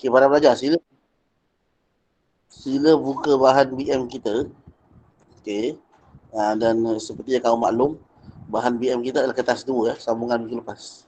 Okey, para pelajar, sila buka bahan BM kita. Okey. Dan seperti yang kamu maklum, bahan BM kita adalah kertas 2 ya, sambungan minggu lepas.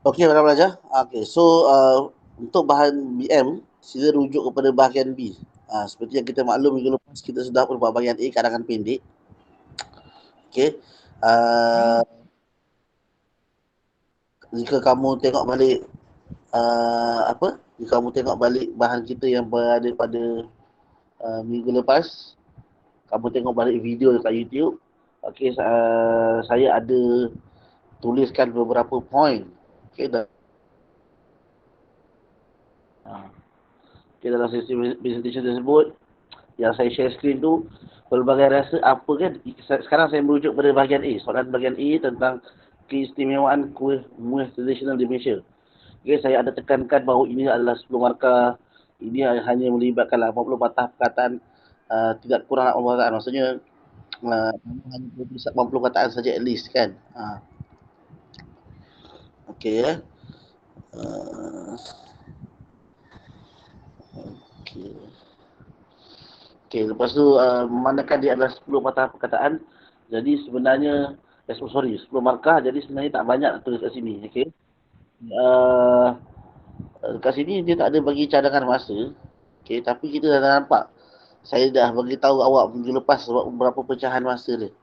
Okey, para pelajar. Okey, so untuk bahan BM, sila rujuk kepada bahagian B. Seperti yang kita maklum minggu lepas, kita sudah berbuat bahagian A, karangan pendek. Okey. Jika kamu tengok balik jika kamu tengok balik bahan kita yang berada pada minggu lepas, kamu tengok balik video dekat YouTube. Okey, saya ada tuliskan beberapa point. Okey, dalam sesi presentation tersebut yang saya share screen tu, pelbagai rasa apa kan. Sekarang saya merujuk pada bahagian A. Soalan bahagian A tentang keistimewaan kuih muih tradisional di Malaysia. Okay, saya ada tekankan bahawa ini adalah 10 markah. Ini hanya melibatkan 80 patah perkataan, tidak kurang 80 perkataan. Maksudnya hanya 80 perkataan saja at least kan. Okey ya. Okey. Okey, lepas tu memandangkan dia adalah 10 patah perkataan. Jadi sebenarnya 10 markah, jadi sebenarnya tak banyak nak tulis kat sini. Okey. Kat sini dia tak ada bagi cadangan masa. Okey, tapi kita dah nampak. Saya dah bagi tahu awak minggu lepas berapa pecahan masa dia.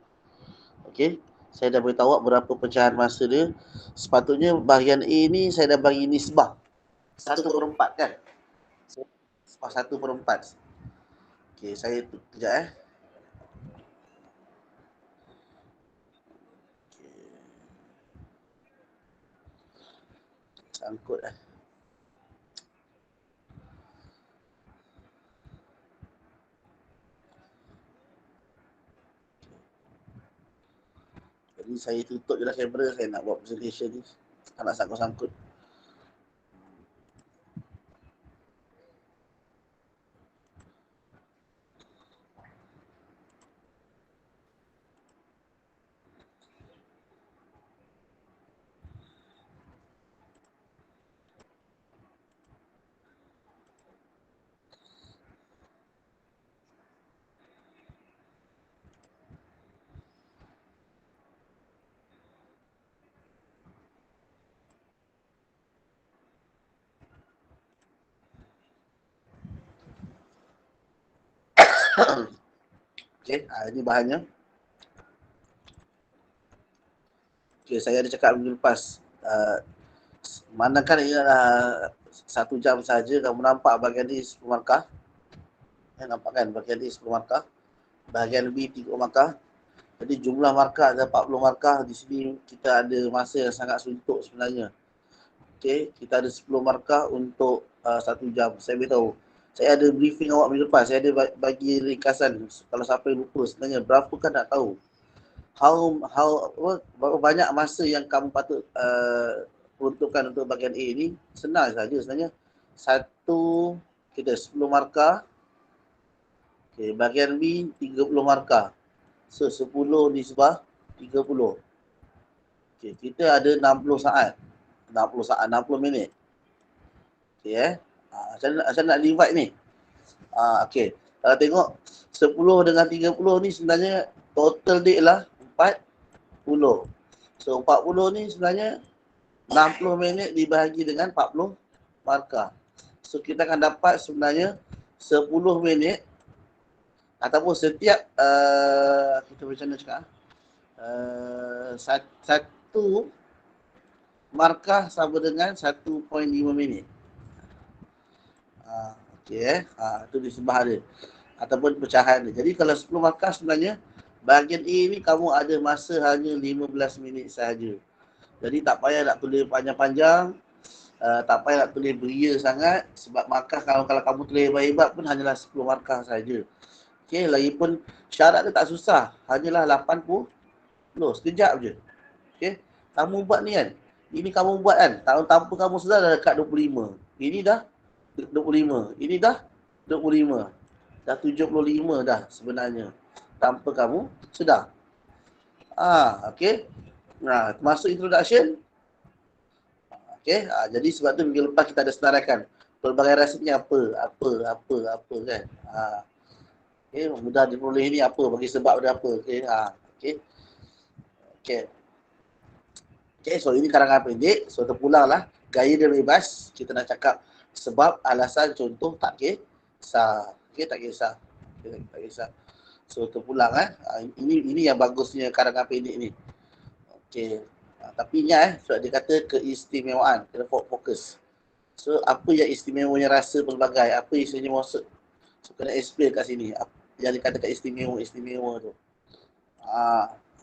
Okey. Saya dah beritahu awak berapa pecahan masa dia. Sepatutnya bahagian A ni saya dah bagi nisbah 1/4 kan. Nisbah 1/4. Okey, saya kejap Sangkut Jadi saya tutup je lah kamera, saya nak buat presentation ni. Tak nak sangkut-sangkut. Okey, ini bahannya. Okey, saya ada cakap minggu lepas. Manakala ia adalah 1 jam saja, kamu nampak bahagian ni 10 markah. Nampak kan bahagian ni 10 markah. Bahagian B 3 markah. Jadi jumlah markah ada 40 markah. Di sini kita ada masa yang sangat suntuk sebenarnya. Okey, kita ada 10 markah untuk 1 jam. Saya beritahu. Saya ada briefing awak minggu lepas. Saya ada bagi ringkasan. Kalau siapa yang lupa sebenarnya berapa kan tak tahu. Berapa banyak masa yang kamu patut peruntukkan untuk bahagian A ni, senang saja sebenarnya. Kita 10 markah. Okay, bahagian B 30 markah. So 10 nisbah 30. Okay, kita ada 60 saat. 60 saat, 60 minit. Okay, Macam nak divide ni? Okay. Kalau tengok 10 dengan 30 ni sebenarnya total dia lah 40. So 40 ni sebenarnya 60 minit dibahagi dengan 40 markah. So kita akan dapat sebenarnya 10 minit ataupun setiap kita macam mana cakap? Satu markah sama dengan 1.5 minit. Okey itu disebah dia ataupun pecahan dia. Jadi kalau 10 markah sebenarnya bahagian A ni kamu ada masa hanya 15 minit sahaja. Jadi tak payah nak tulis panjang-panjang, tak payah nak tulis beria sangat sebab markah kalau kamu tulis hebat-hebat pun hanyalah 10 markah sahaja. Okey, lagipun syarat dia tak susah, hanyalah 80 sekejap je. Okey, kamu buat ni kan. Ini kamu buat kan, tahun tanpa kamu sedar dah dekat 25. Ini dah 25. Ini dah 25. Dah 75 dah sebenarnya. Tanpa kamu sedar. Okey. Nah, masuk introduction. Okey. Jadi sebab tu minggu lepas kita ada senaraikan pelbagai rasanya apa kan. Okey, mudah diperoleh ni apa, bagi sebab dia apa. Okey. Okey, so ini karangan pendek. So terpulanglah gaya dia bebas. Kita nak cakap sebab, alasan, contoh, tak kisah. Okey, tak kisah. Okay, tak kisah. So terpulang ini yang bagusnya karangan pendek ni. Okey. Tapi ingat sebab dia kata keistimewaan, kena fokus. So apa yang istimewanya rasa pelbagai, apa isinya maksud. So kena explain kat sini. Yang dikatakan istimewa tu.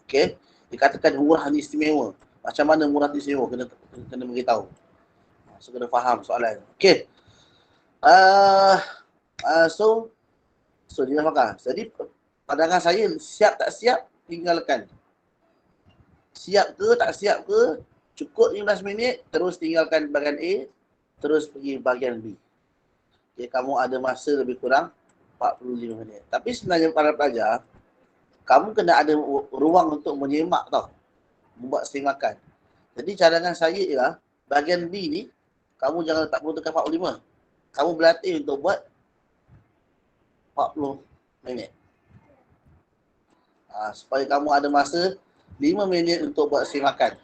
Okey. Dikatakan murah ni istimewa. Macam mana murah ni istimewa? Kena beritahu. So kena faham soalan. Okey. So dia makan. Jadi pandangan saya, siap tak siap tinggalkan. Siap ke tak siap ke, cukup 15 minit terus tinggalkan bahagian A, terus pergi bahagian B. Okay, kamu ada masa lebih kurang 45 minit. Tapi sebenarnya para pelajar, kamu kena ada ruang untuk menyemak tau, membuat semakan. Jadi cadangan saya ialah bahagian B ni kamu jangan letak perlu tekan 45. Kamu berlatih untuk buat 40 minit. Supaya kamu ada masa 5 minit untuk buat semakan.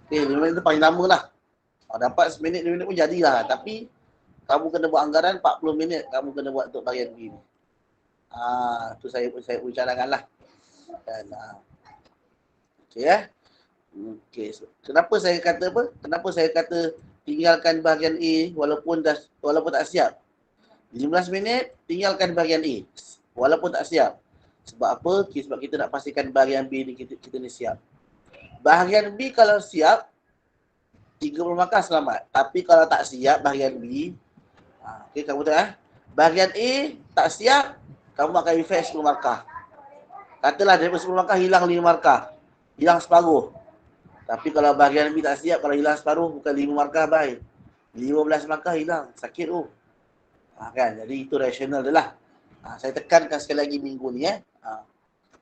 Okay, 5 minit tu paling lama lah. Dapat seminit, 2 minit pun jadilah. Tapi kamu kena buat anggaran 40 minit kamu kena buat untuk bahagian B ni. Tu saya punya cadangan lah. Dan okay. So, kenapa saya kata apa? Kenapa saya kata tinggalkan bahagian A walaupun tak siap? 15 minit tinggalkan bahagian A walaupun tak siap. Sebab apa? Sebab kita nak pastikan bahagian B ni kita ni siap. Bahagian B kalau siap 30 markah selamat. Tapi kalau tak siap bahagian B, okay, kamu tahu bahagian A tak siap, kamu akan refresh 10 markah. Katalah daripada 10 markah hilang 5 markah. Hilang separuh. Tapi kalau bahagian B tak siap, kalau hilang separuh bukan 5 markah baik. 15 markah hilang. Sakit tu. Kan? Jadi itu rasional dia lah. Saya tekankan sekali lagi minggu ni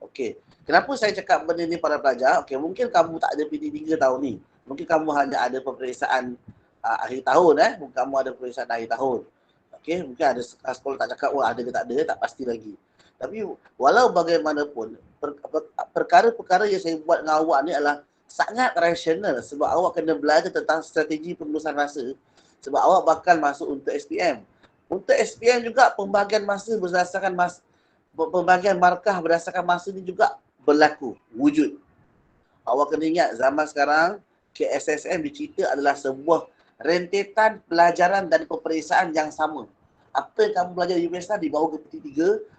Okey. Kenapa saya cakap benda ni para pelajar? Okey, mungkin kamu tak ada PT3 tahun ni. Mungkin kamu hanya ada peperiksaan akhir tahun Mungkin kamu ada peperiksaan akhir tahun. Okey, mungkin ada sekolah tak cakap ada ke tak ada, tak pasti lagi. Tapi walau bagaimanapun, perkara-perkara yang saya buat dengan awak ni adalah sangat rasional sebab awak kena belajar tentang strategi penelusuran rasa sebab awak bakal masuk untuk SPM. Untuk SPM juga pembahagian masa berdasarkan pembahagian markah berdasarkan masa ni juga berlaku, wujud. Awak kena ingat zaman sekarang KSSM dicerita adalah sebuah rentetan pelajaran dan peperiksaan yang sama. Apa yang kamu belajar di universiti dibawa ke PT3,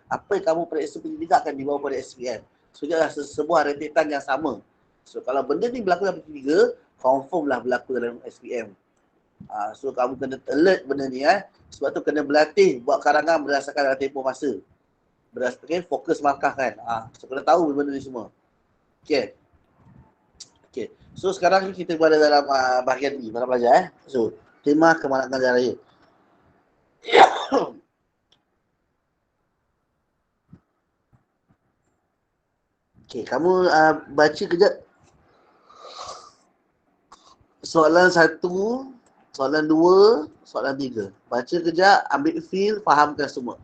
apa yang kamu periksa PT3 akan dibawa pada SPM. So dia adalah sebuah rentetan yang sama. So kalau benda ni berlaku dalam PT3, confirm lah berlaku dalam SPM. So kamu kena alert benda ni sebab tu kena berlatih buat karangan berdasarkan dalam tempoh masa. Berdasarkan fokus markah kan. So kena tahu benda ni semua. Okay. So sekarang ni kita berada dalam bahagian B, para pelajar So tema kemanakan jalan raya. Okay, kamu baca kejap. soalan 1, soalan 2, soalan 3. Baca kejap, ambil feel, fahamkan semua.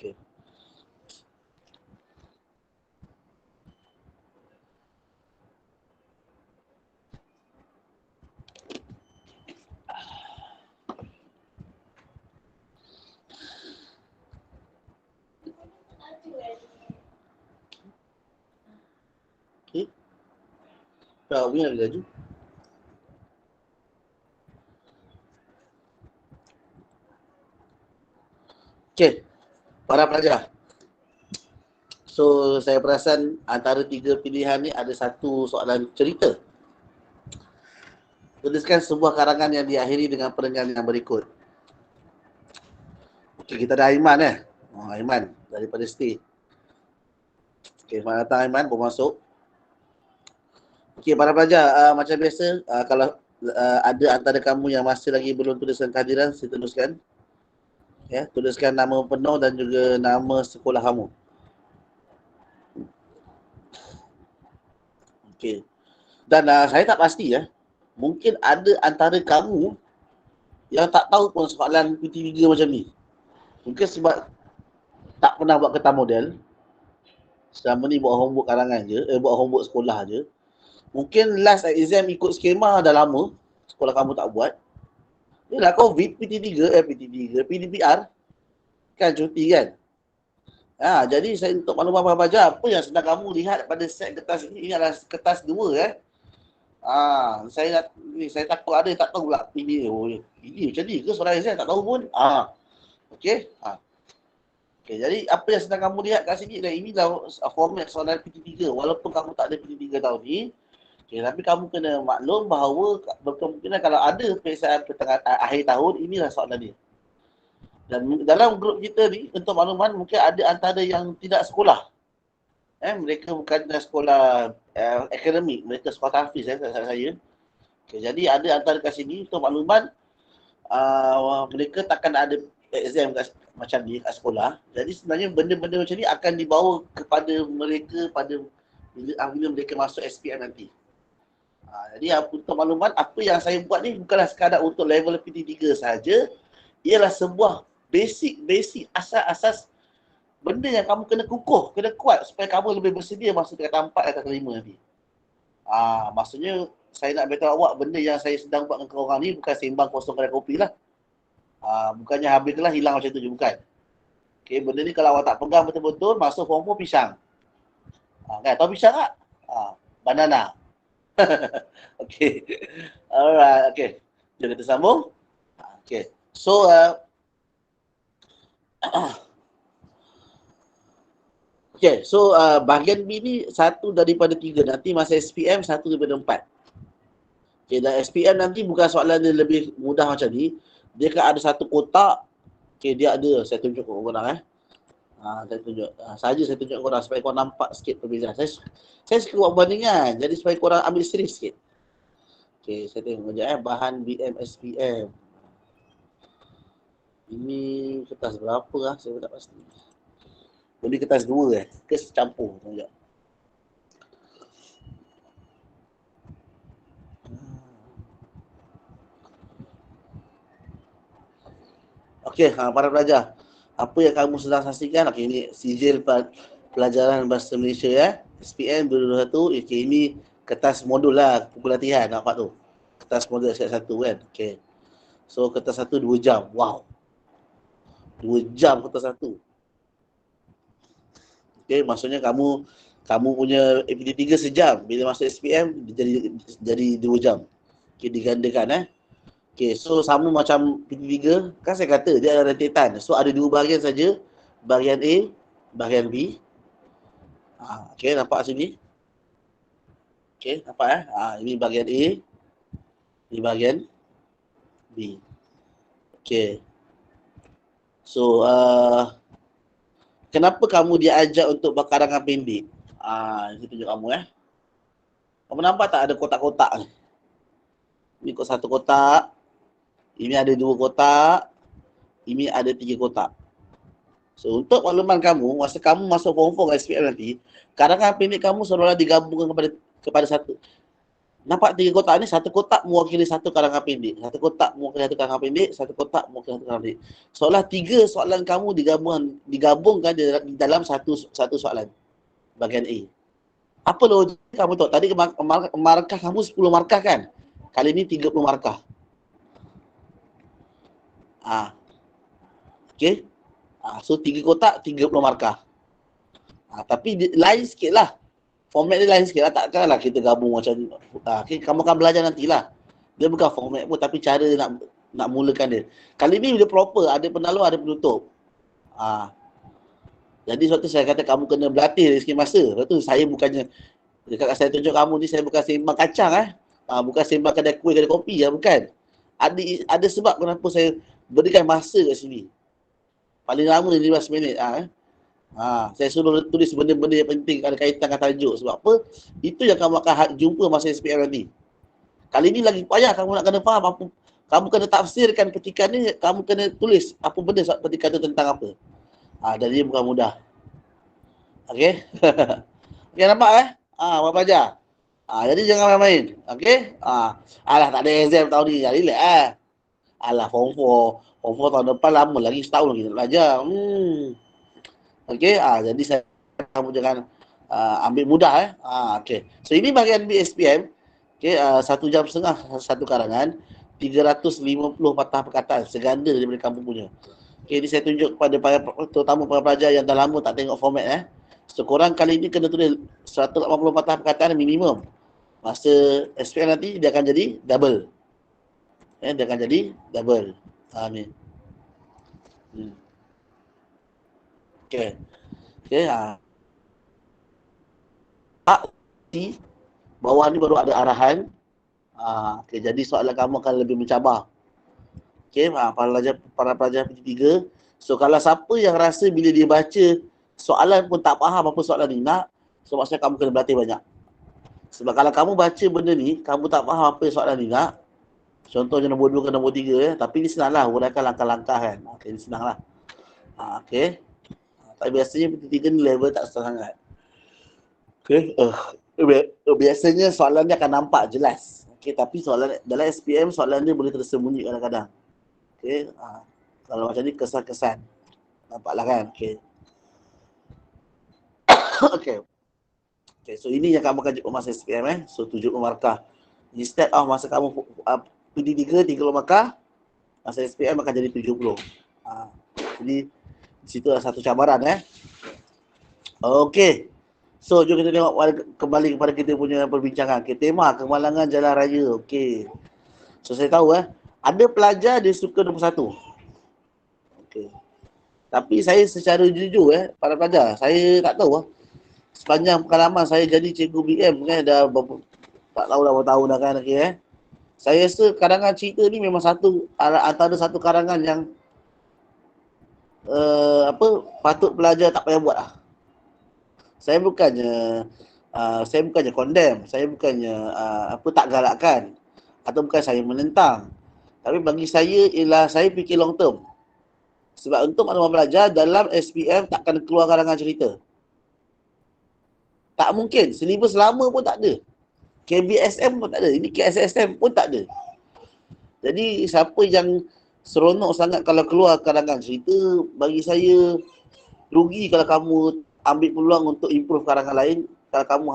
Okay. Okay. Kau punya lagi laju. Okay. Para pelajar. So, saya perasan antara 3 pilihan ni ada satu soalan cerita. Tuliskan sebuah karangan yang diakhiri dengan perenggan yang berikut. Okay, kita ada Aiman Aiman daripada Stay. Okay, selamat datang Aiman, baru masuk. Okay, para pelajar, macam biasa, kalau ada antara kamu yang masih lagi belum tuliskan kehadiran, saya tuliskan. Ya, tuliskan nama penuh dan juga nama sekolah kamu. Okay. Dan saya tak pasti mungkin ada antara kamu yang tak tahu pun soalan PT3 macam ni. Mungkin sebab tak pernah buat kertas model. Selama ni buat homework karangan je, buat homework sekolah je. Mungkin last exam ikut skema dah lama, sekolah kamu tak buat. Yelah COVID, PDPR, kan cuti kan. Jadi saya untuk makluman para pelajar, apa yang sedang kamu lihat pada set kertas ini adalah kertas 2 saya takut ada tak tahu pula ini macam ni ke soalan exam tak tahu pun. Okey. Okay, jadi apa yang sedang kamu lihat kat sini dan inilah format soalan PT3 walaupun kamu tak ada PT3 tahun ni. Okay, tapi kamu kena maklum bahawa berkemungkinan kalau ada peperiksaan akhir tahun, inilah soalan dia. Dan dalam grup kita ni, untuk makluman, mungkin ada antara yang tidak sekolah. Mereka bukan sekolah akademik, mereka sekolah tahfiz saya. Okay, jadi ada antara kat sini, untuk makluman, mereka takkan ada exam macam ni kat sekolah. Jadi sebenarnya benda-benda macam ni akan dibawa kepada mereka pada bila mereka masuk SPM nanti. Jadi untuk makluman, apa yang saya buat ni bukanlah sekadar untuk level PT3 saja. Ialah sebuah basic asas-asas benda yang kamu kena kukuh, kena kuat supaya kamu lebih bersedia masuk tingkatan 4 atau 5 nanti. Maksudnya saya nak beritahu awak benda yang saya sedang buat dengan korang ni bukan sembang kosong kedai kopi lah. Bukannya habis lah hilang macam tu je, bukan. Okay, benda ni kalau awak tak pegang betul-betul, masuk form 4 pisang. Kan, tahu pisang tak? Banana. Okay. Alright, okay. Jom kita sambung. Okay. So, okay. So, bahagian B ni 1 daripada 3. Nanti masa SPM 1 daripada 4. Okay, dan SPM nanti bukan soalan dia lebih mudah macam ni. Dia kan ada satu kotak. Okay, dia ada. Saya tunjuk ke korang saya tunjuk. Saya tunjuk korang supaya korang nampak sikit perbezaan. Saya suka buat bandingan. Jadi supaya korang ambil serius sikit. Okay, saya tengok sekejap bahan BM SPM. Ini kertas berapa saya tak pasti. Undi kertas 2 ke campur? Sekejap. Okey, para pelajar. Apa yang kamu sedang saksikan? Okey, ini sijil pelajaran bahasa Malaysia SPM 2021. Okey, ini kertas modul lah, buku latihan, nampak tu. Kertas modul siap 1 kan. Okey. So kertas 1 2 jam. Wow. 2 jam kertas 1. Okey, maksudnya kamu punya APT 3 sejam. Bila masuk SPM jadi 2 jam. Okey, digandakan Okay, so sama macam PT3, kan saya kata dia ada rentetan. So ada 2 bahagian saja, bahagian A, bahagian B. Okay, nampak sini? Okay, nampak ini bahagian A, ini bahagian B. Okay. So, kenapa kamu diajak untuk berkarangan pendek? Ini tunjuk kamu Kamu nampak tak ada kotak-kotak ni? Ini kok 1 kotak, ini ada 2 kotak, ini ada 3 kotak. So, untuk makluman kamu, masa kamu masuk form 4 SPM nanti, karangan pendek kamu seolah-olah digabungkan kepada satu. Nampak 3 kotak ni, 1 kotak mewakili 1 karangan pendek, 1 kotak mewakili 1 karangan pendek, 1 kotak mewakili 1 karangan pendek. Seolah 3 soalan kamu digabungkan di dalam satu soalan, bahagian A. Apa logik kamu tahu? Tadi markah kamu 10 markah kan? Kali ni 30 markah. Okay. So 3 kotak, 30 markah. Tapi lain sikit lah. Format dia lain sikit lah. Takkanlah kita gabung macam ni. Okay, kamu akan belajar nantilah. Dia bukan format pun, tapi cara nak mulakan dia. Kali ni dia proper. Ada penaluh, ada penutup. Jadi suatu saya kata kamu kena berlatih dari sikit masa. Lepas tu saya bukannya, dekat saya tunjuk kamu ni, saya bukan sembang kacang bukan sembang kedai kuih, kedai kopi bukan. Ada sebab kenapa saya berikan masa kat sini. Paling lama 15 minit saya suruh tulis benda-benda yang penting ada kaitan dengan tajuk. Sebab apa? Itu yang kamu akan jumpa masa SPM nanti. Kali ni lagi payah kamu nak kena faham apa. Kamu kena tafsirkan petikan ni, kamu kena tulis apa benda petikan tu tentang apa. Dan dia bukan mudah. Okey? Okey, nampak Apa belajar? Jadi jangan main-main. Okey? Alah, tak ada exam tahun ni. Relax Alah, form 4. Form 4 tahun depan lama lagi, setahun lagi nak belajar. Okey, jadi kamu jangan ambil mudah okey. So ini bahagian BSPM. Okey, 1.5 jam satu karangan, 350 patah perkataan, seganda daripada kamu punya. Okey, ini saya tunjuk kepada terutama para pelajar yang dah lama tak tengok format So korang kali ni kena tulis 180 patah perkataan minimum. Masa SPM nanti dia akan jadi double. Dia akan jadi double. Ni. Okey. Okey, bawah ni baru ada arahan. Okey, jadi soalan kamu akan lebih mencabar. Okey, para pelajar PT3. So kalau siapa yang rasa bila dia baca soalan pun tak faham apa soalan ni nak, so maksudnya kamu kena berlatih banyak. Sebab kalau kamu baca benda ni, kamu tak faham apa soalan ni nak, contohnya nombor 2 ke nombor 3 tapi ni senanglah, uraikan langkah-langkah kan. Okey, ni senanglah. Okey. Tapi biasanya PT3 ni level tak sangat. Okey. Biasanya soalan dia akan nampak jelas. Okey, tapi soalan dalam SPM soalan dia boleh tersembunyi kadang-kadang. Okey. Kalau macam ni kesan-kesan. Nampaklah kan? Okey. Okey. Okey, so ini yang kamu akan jumpa masa SPM So 70 markah. Instead of masa kamu PD3 30 markah, masa SPM akan jadi 70. Jadi di situ ada satu cabaran Okey. So jom kita tengok kembali kepada kita punya perbincangan. Okay, tema kemalangan jalan raya. Okey. So saya tahu ada pelajar dia suka nombor 1. Okey. Tapi saya secara jujur para pelajar, saya tak tahu sepanjang pengalaman saya jadi cikgu BM dah tak tahu dah berapa tahun dah kan Saya rasa karangan cerita ni memang antara satu karangan yang patut pelajar tak payah buat Saya bukannya condemn, saya bukannya tak galakkan atau bukan saya menentang. Tapi bagi saya ialah saya fikir long term. Sebab untuk maklumat belajar dalam SPM takkan keluar karangan cerita. Tak mungkin. Silibus lama pun tak ada. KBSM pun tak ada. Ini KSSM pun tak ada. Jadi siapa yang seronok sangat kalau keluar karangan cerita, bagi saya rugi kalau kamu ambil peluang untuk improve karangan lain kalau kamu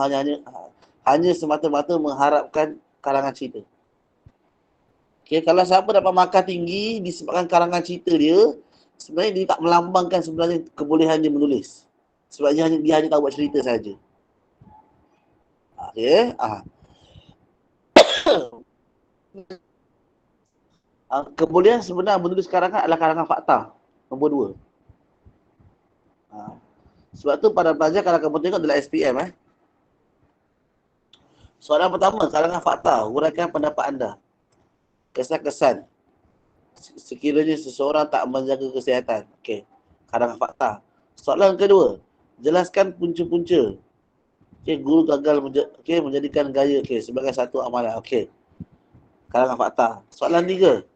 hanya semata-mata mengharapkan karangan cerita. Okay, kalau siapa dapat markah tinggi disebabkan karangan cerita dia, sebenarnya dia tak melambangkan sebenarnya kebolehan dia menulis. Sebab dia hanya tahu buat cerita saja. Okay. Kebolehan sebenar menulis karangan adalah karangan fakta. Nombor 2. Sebab tu pada pelajar kalau kamu tengok adalah SPM. Soalan pertama, karangan fakta. Uraikan pendapat anda. Kesan-kesan. Sekiranya seseorang tak menjaga kesihatan. Okey. Karangan fakta. Soalan kedua, jelaskan punca-punca. Okey, guru gagal menjadikan gaya sebagai satu amalan. Okey. Karangan fakta. Soalan 3.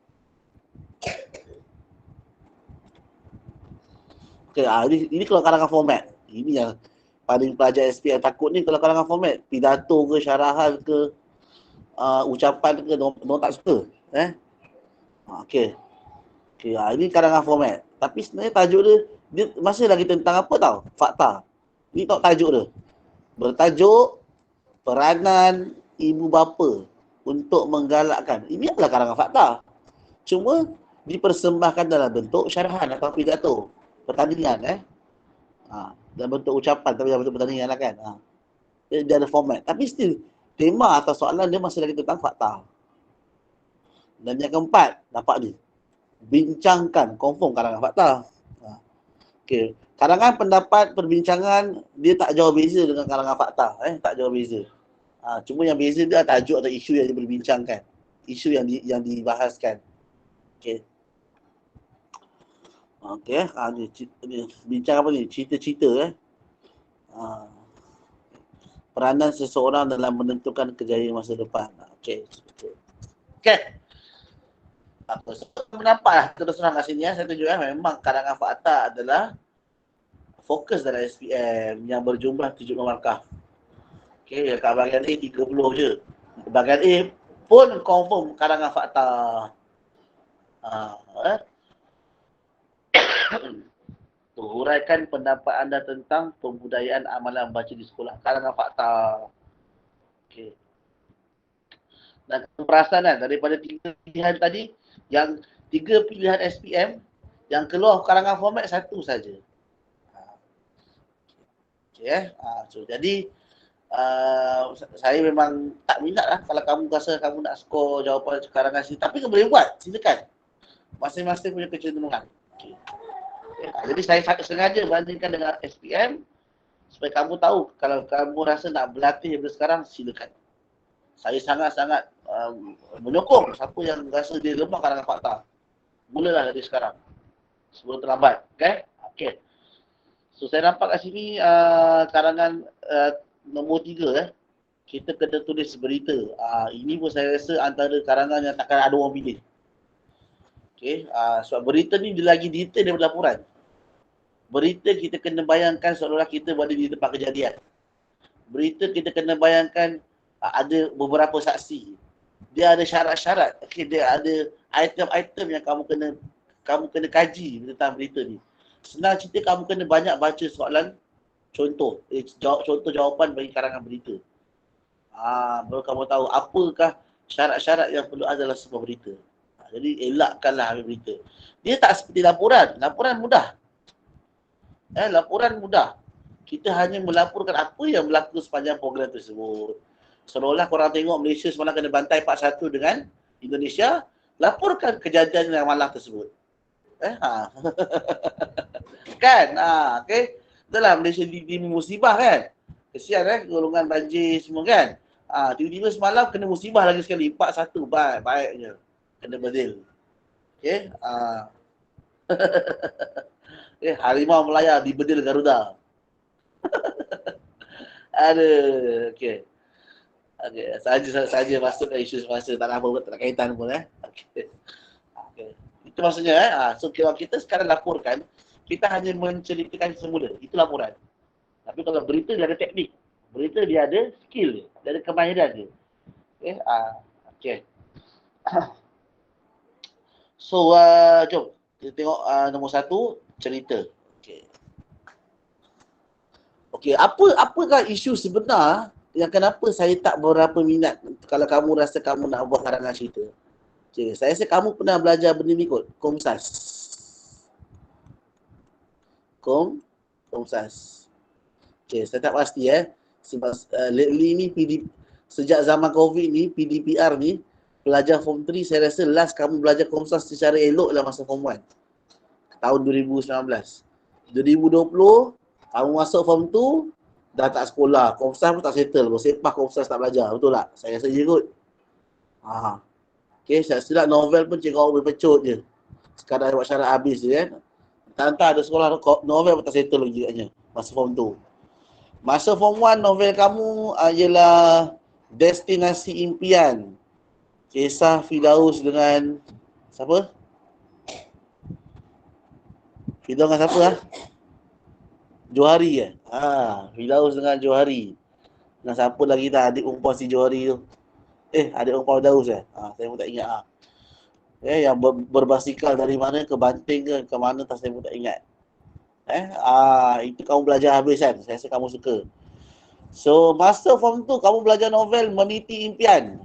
Okey, ini kalau karangan format. Ini yang paling pelajar SPM takut ni kalau karangan format. Pidato ke, syarahan ke, ucapan ke, mereka tak suka. Okey. Okey, ini karangan format. Tapi sebenarnya tajuk dia masih lagi tentang apa tau? Fakta. Ini tak tajuk dia. Bertajuk peranan ibu bapa untuk menggalakkan. Ini adalah karangan fakta. Cuma dipersembahkan dalam bentuk syarahan atau pidato. Pertandingan. Dalam bentuk ucapan tapi dalam bentuk pertandingan lah kan. Dia ada format. Tapi still, tema atau soalan dia masih lagi tentang fakta. Dan yang keempat, dapat ni. Bincangkan, confirm karangan fakta. Okay. Karangan pendapat perbincangan, dia tak jauh beza dengan karangan fakta. Tak jauh beza. Cuma yang beza dia tajuk atau isu yang diperbincangkan. Isu yang dibahaskan. Okay. Okay. Bincang apa ni? Cerita-cerita. Peranan seseorang dalam menentukan kejayaan masa depan. Okay. Okay. So, menampaklah terus terang kat sini. Saya tunjuk memang karangan fakta adalah fokus dalam SPM yang berjumlah 70 markah. Okay, kat bahagian A 30 je. Bahagian A pun confirm karangan fakta. Uraikan pendapat anda tentang pembudayaan amalan baca di sekolah. Karangan fakta. Okay. Dan perasaan daripada 3 pilihan tadi, yang 3 pilihan SPM, yang keluar karangan format 1 saja. Okay. So, jadi saya memang tak minat lah kalau kamu rasa kamu nak skor jawapan karangan sini. Tapi kamu boleh buat, silakan. Masing-masing punya kecenderungan. Okay. Jadi saya sengaja bandingkan dengan SPM supaya kamu tahu kalau kamu rasa nak berlatih daripada sekarang, silakan. Saya sangat-sangat menyokong siapa yang rasa dia lemah karangan fakta. Mulalah dari sekarang. Sebelum terlambat. Okay. So saya nampak kat sini karangan nombor 3. Kita kena tulis berita. Ini pun saya rasa antara karangan yang takkan ada orang pilih. Okay. Sebab berita ni dia lagi detail daripada laporan. Berita kita kena bayangkan seolah-olah kita berada di tempat kejadian. Berita kita kena bayangkan ada beberapa saksi. Dia ada syarat-syarat. Okay, dia ada item-item yang kamu kena kaji tentang berita ni. Senang cerita, kamu kena banyak baca soalan contoh jawapan bagi karangan berita. Baru kamu tahu apakah syarat-syarat yang perlu ada dalam sebuah berita. Jadi elakkanlah ambil berita. Dia tak seperti laporan. Laporan mudah. Laporan mudah. Kita hanya melaporkan apa yang berlaku sepanjang program tersebut. Seolah-olah korang tengok Malaysia semalam kena bantai 4-1 dengan Indonesia, laporkan kejadian yang malam tersebut. Kan? Okay. Itulah Malaysia di musibah kan. Kesian golongan banjir semua kan. Tiba-tiba semalam kena musibah lagi sekali. 4-1. Baiknya. Kena bedil. Okay. Harimau Melaya di bedil Garuda. Aduh. Okay. Saja masuk ke isu semasa. Tak ada apa-apa. Tak ada kaitan pun. Okay. Itu maksudnya. So kalau kita sekarang laporkan, kita hanya menceritakan semula. Itu laporan. Tapi kalau berita dia ada teknik. Berita dia ada skill, dia ada kemahiran dia. Okay. So, jom. Kita tengok nombor 1, cerita. Okay. Okay, apakah isu sebenar yang kenapa saya tak berapa minat kalau kamu rasa kamu nak buat karangan cerita? Okay, saya rasa kamu pernah belajar benda ni kot. Komsas. Komsas. Okay, saya tak pasti sebab lately ni sejak zaman COVID ni, PDPR ni, pelajar Form 3 saya rasa last kamu belajar Komsas secara elok lah masa Form 1. Tahun 2019. 2020, kamu masuk Form 2, dah tak sekolah. Komsas pun tak settle. Bersepah Komsas tak belajar. Betul tak? Saya rasa je kot. Okay, saya silap novel pun cikgu awak berpecut je. Sekadar buat syarat habis je kan. Tak ada sekolah novel pun tak settle lagi katnya. Masa Form 2. Masa Form 1, novel kamu ialah Destinasi Impian. Kisah Firdaus dengan siapa? Firdaus dengan siapa Johari Firdaus dengan Johari. Dengan siapa lagi tak? Adik perempuan si Johari tu. Adik perempuan Firdaus saya pun tak ingat yang berbasikal dari mana ke Banting ke mana tak, saya pun tak ingat. Itu kamu belajar habis kan. Saya rasa kamu suka. So, masa Form 2 kamu belajar novel Meniti Impian.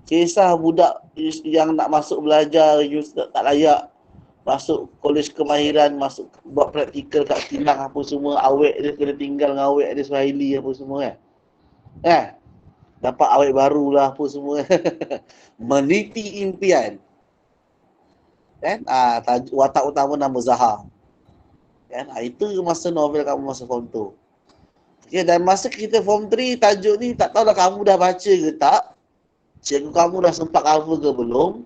Kisah budak yang nak masuk belajar tak layak, masuk kolej kemahiran, masuk buat praktikal kat kilang apa semua, awet dia kena tinggal dengan awet dia Swahili apa semua kan. Dapat awet baru lah apa semua. Meniti Impian. Kan? Watak utama nama Zaha. Kan? Itu masa novel kamu masa Form 2. Okay, dan masa kita Form 3, tajuk ni tak tahulah kamu dah baca ke tak. Cikgu kamu dah sempat cover ke belum.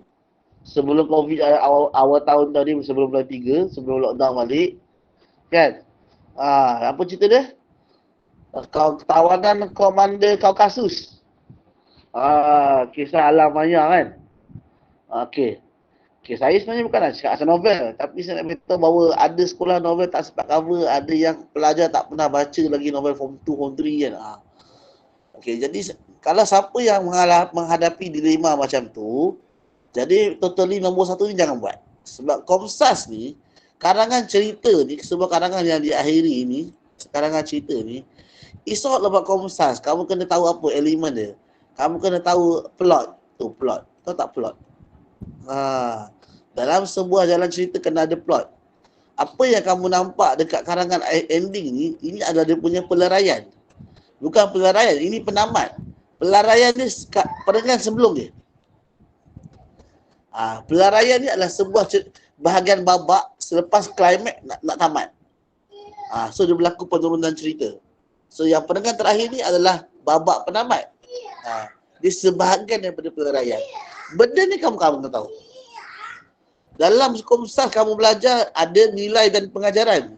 Sebelum COVID awal tahun tadi, sebelum bulan 3, sebelum lockdown balik. Kan? Apa cerita dia? Tawanan Komander Kaukasus. Kisah alam maya kan? Okay, saya sebenarnya bukan nak cakap asal novel, tapi saya nak beritahu bahawa ada sekolah novel tak sempat cover, ada yang pelajar tak pernah baca lagi novel Form 2, Form 3 kan. Okay, jadi kalau siapa yang menghadapi dilema macam tu, jadi totally nombor 1 ni jangan buat. Sebab Komsas ni, karangan cerita ni, sebuah karangan yang diakhiri ni, karangan cerita ni, it's all about Komsas. Kamu kena tahu apa elemen dia. Kamu kena tahu plot. Plot. Tahu tak plot? Dalam sebuah jalan cerita kena ada plot. Apa yang kamu nampak dekat karangan ending ni, ini adalah dia punya peleraian. Bukan peleraian, ini penamat. Peleraian dia perangan sebelum dia. Peleraian ni adalah sebuah bahagian babak selepas klimak nak tamat. So dia berlaku penurunan cerita. So yang perangan terakhir ni adalah babak penamat. Dia sebahagian daripada peleraian. Benda ni kamu kena tahu. Dalam Komsas kamu belajar ada nilai dan pengajaran.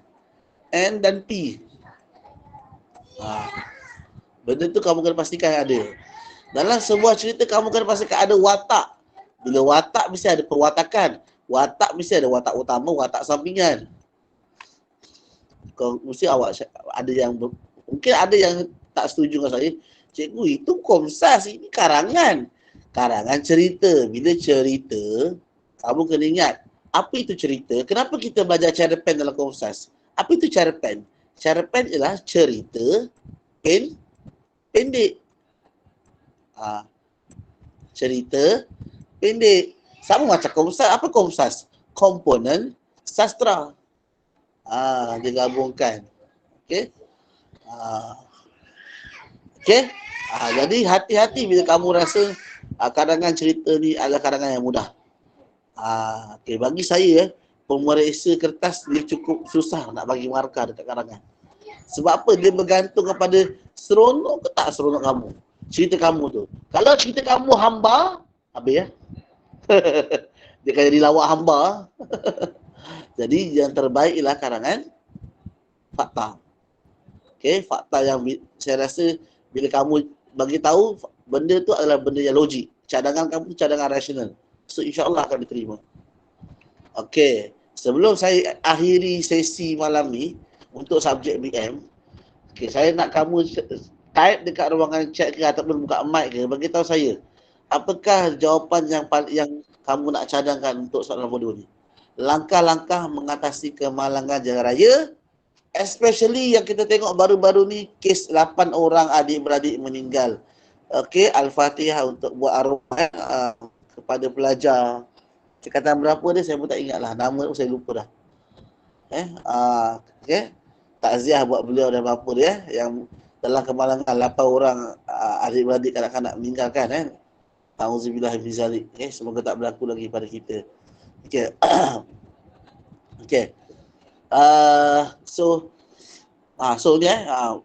N dan P. Benda tu kamu kena pastikan ada. Dalam sebuah cerita kamu kena pastikan ada watak. Bila watak mesti ada perwatakan. Watak mesti ada watak utama, watak sampingan. Mesti awak ada yang mungkin ada yang tak setuju dengan saya. Cikgu, itu Komsas, ini karangan. Karangan cerita. Bila cerita, kamu kena ingat, apa itu cerita? Kenapa kita belajar cerpen dalam Komsas? Apa itu cerpen? Cerpen ialah cerita pendek. Cerita pendek. Sama macam Komsas. Apa Komsas? Komponen sastra. Dia gabungkan. Okey? Okey? Jadi hati-hati bila kamu rasa karangan cerita ni adalah karangan yang mudah. Okay, bagi saya pemeriksa kertas dia cukup susah nak bagi markah dekat karangan. Sebab apa? Dia bergantung kepada seronok ke tak seronok kamu. Cerita kamu tu. Kalau cerita kamu hamba, habis dia akan jadi lawak hamba. Jadi yang terbaik ialah karangan fakta. Okay, fakta yang saya rasa bila kamu bagi tahu benda tu adalah benda yang logik. Cadangan kamu tu cadangan rasional. So insya-Allah akan diterima. Okey, sebelum saya akhiri sesi malam ni untuk subjek BM, okey, saya nak kamu type dekat ruangan chat ke ataupun buka mic ke, bagi tahu saya apakah jawapan yang kamu nak cadangkan untuk soalan nombor 2 ni. Langkah-langkah mengatasi kemalangan jalan raya, especially yang kita tengok baru-baru ni kes 8 orang adik-beradik meninggal. Okey, Al-Fatihah untuk buat arwah kepada pelajar. Cekatan berapa dia saya pun tak ingat lah. Nama pun saya lupa dah. Okey. Takziah buat beliau dan bapa dia yang dalam kemalangan 8 orang adik-beradik kanak-kanak meninggal kan. Auzubillah min zalik. Semoga tak berlaku lagi pada kita. Okey. Okey. So ni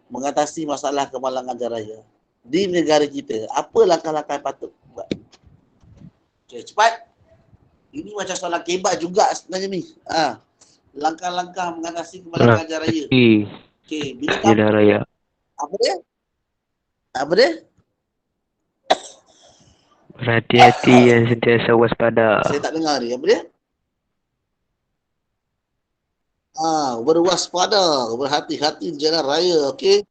mengatasi masalah kemalangan jalan raya di negara kita. Apa langkah-langkah yang patut buat? Okey, cepat. Ini macam soalan kebat juga sebenarnya ni. Langkah-langkah mengatasi kemalangan jalan raya. Okey, bila jalan raya. Apa dia? Apa dia? Berhati-hati dan sentiasa waspada. Saya tak dengar ni. Apa dia? Berwaspada, berhati-hati di jalan raya. Okey.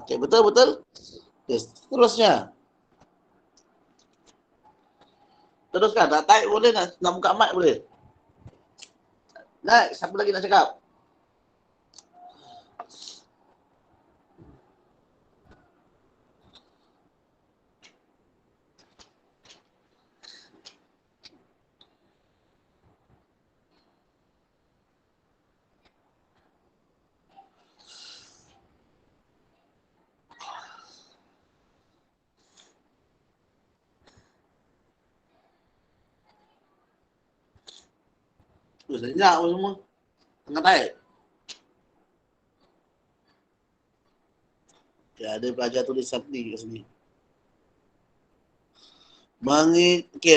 Okey, betul. Okay, seterusnya. Teruskan. Nak type boleh, nak buka mic boleh. Next, siapa lagi nak cakap? Senyap pun semua. Tengah type. Okay, ada pelajar tulis something kat sini.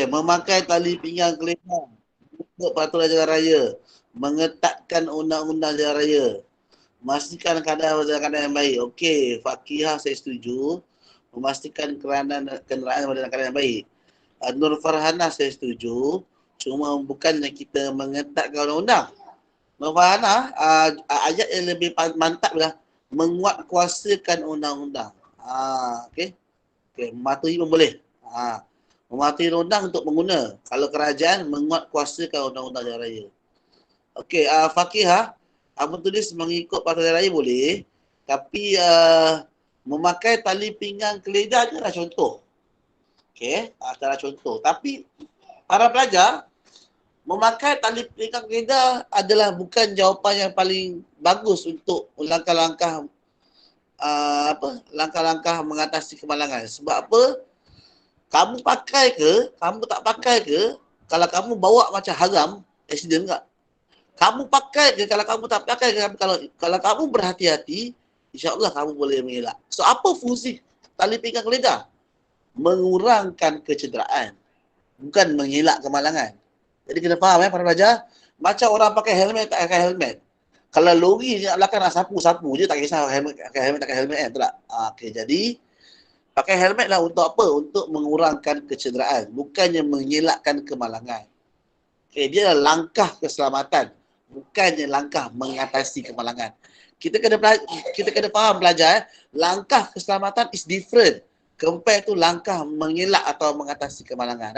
Memakai tali pinggang kelima untuk peraturan jalan raya. Mengetatkan undang-undang jalan raya. Memastikan keadaan yang baik. Okey, Fakihah saya setuju. Memastikan kenderaan dalam keadaan yang baik. Nur Farhana saya setuju. Cuma bukannya kita mengetatkan undang-undang. Nur Farhana, ayat yang lebih mantap lah. Menguatkuasakan undang-undang. Okey. Mematuhi pun boleh. Mematuhi undang untuk mengguna. Kalau kerajaan menguatkuasakan undang-undang jalan raya. Okey, Fakihah, abang tulis mengikut peraturan raya boleh, tapi memakai tali pinggang keledar adalah contoh. Okey, adalah contoh. Tapi para pelajar, memakai tali pinggang keledar adalah bukan jawapan yang paling bagus untuk langkah-langkah langkah-langkah mengatasi kemalangan. Sebab apa? Kamu pakai ke, kamu tak pakai ke, kalau kamu bawa macam haram, accident tak? Kamu pakai ke, kalau kamu tak pakai ke, kalau kamu berhati-hati, insya-Allah kamu boleh mengelak. So apa fungsi tali pinggang keledar? Mengurangkan kecederaan, bukan mengelak kemalangan. Jadi kena faham para pelajar, macam orang pakai helmet tak pakai helmet. Kalau lori ni nak sapu-sapu je, tak kisah pakai helmet tak pakai helmet kan, tak? Okey, jadi pakai helmet lah untuk apa? Untuk mengurangkan kecederaan, bukannya mengelakkan kemalangan. Okay, dia adalah langkah keselamatan, bukannya langkah mengatasi kemalangan. Kita kena faham pelajar, langkah keselamatan is different compare tu langkah mengelak atau mengatasi kemalangan.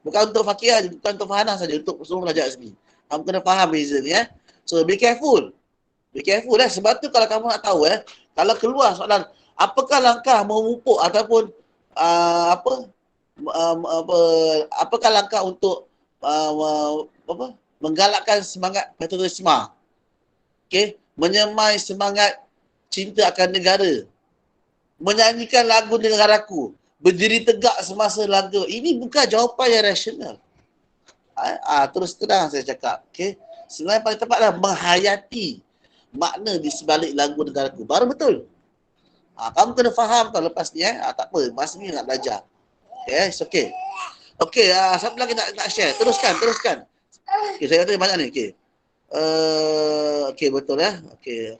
Bukan untuk Fakir, bukan untuk Fahana saja, untuk semua pelajar sini. Kamu kena faham beza ni. So be careful. Be careful sebab tu kalau kamu nak tahu kalau keluar soalan apakah langkah memupuk ataupun apakah langkah untuk menggalakkan semangat patriotisme. Okey, menyemai semangat cinta akan negara. Menyanyikan lagu negaraku, berdiri tegak semasa lagu. Ini bukan jawapan yang rasional. Terus terang saya cakap, okey. Sebenarnya paling tepatlah menghayati makna di sebalik lagu negaraku. Baru betul. Kamu kena faham tau lepas ni tak apa, masa ni nak belajar. Okay, it's okay. Okay, siapa lagi nak share? Teruskan. Okay, saya kata banyak ni. Okay. Okay, betul Okay.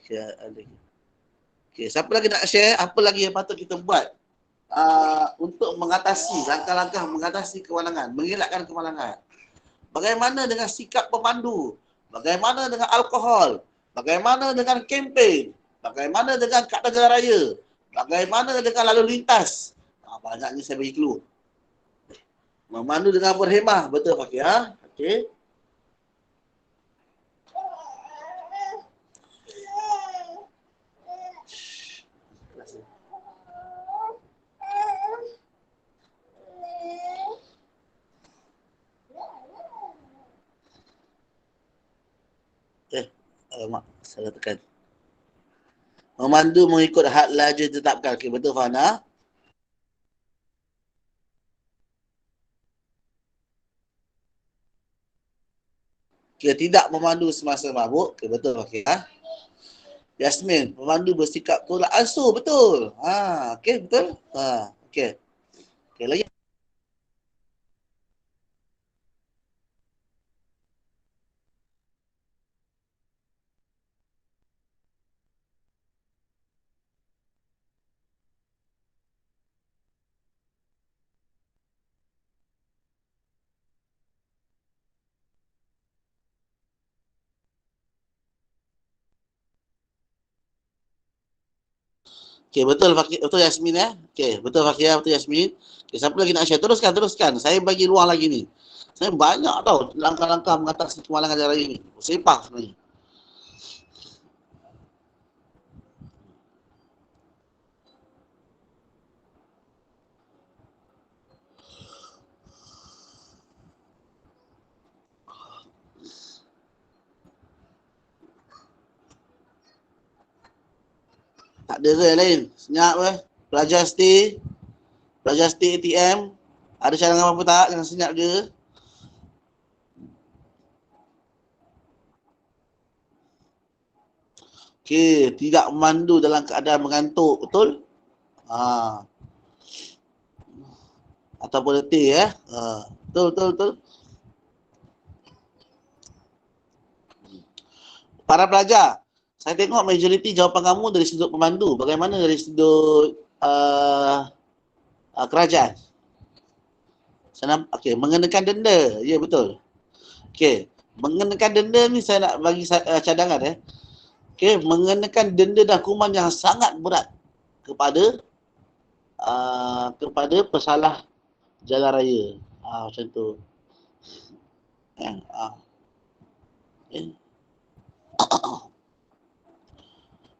Okay, siapa lagi nak share? Apa lagi yang patut kita buat untuk mengatasi, langkah-langkah mengatasi kemalangan, mengelakkan kemalangan. Bagaimana dengan sikap pemandu? Bagaimana dengan alkohol? Bagaimana dengan kempen? Bagaimana dengan kad jalan raya? Bagaimana dengan lalu lintas? Banyaknya saya bagi clue. Memandu dengan berhemah. Betul Fakir? Ha? Okey. Alamak, salah tekan. Memandu mengikut had laju ditetapkan. Okey, betul Fana? Okey, tidak memandu semasa mabuk. Okey, betul Fakir. Ha? Yasmin, memandu bersikap tolak ansur. Betul. Ha, okey, betul. Ha, okey. Okey, lagi. Okey, betul Fakir, betul Yasmin ya. Okey, betul Fakir, betul Yasmin. Okey, siapa lagi nak share? Teruskan, teruskan. Saya bagi ruang lagi ni. Saya banyak tau langkah-langkah mengatasi kemalangan jalan raya ni. Sepah sebenarnya. Tak ada ke yang lain? Senyap ke? Pelajar stay ATM. Ada cadangan apa-apa tak? Jangan senyap je. Okey, tidak memandu dalam keadaan mengantuk. Betul? Ha. Ataupun letih ya. Ha. Betul, betul, betul. Para pelajar, saya tengok majoriti jawapan kamu dari sudut pemandu. Bagaimana dari sudut kerajaan? Okey, mengenakan denda. Ya, betul. Okey, mengenakan denda ni saya nak bagi cadangan ya. Okey, mengenakan denda dan hukuman yang sangat berat kepada pesalah jalan raya. Macam tu. Okay.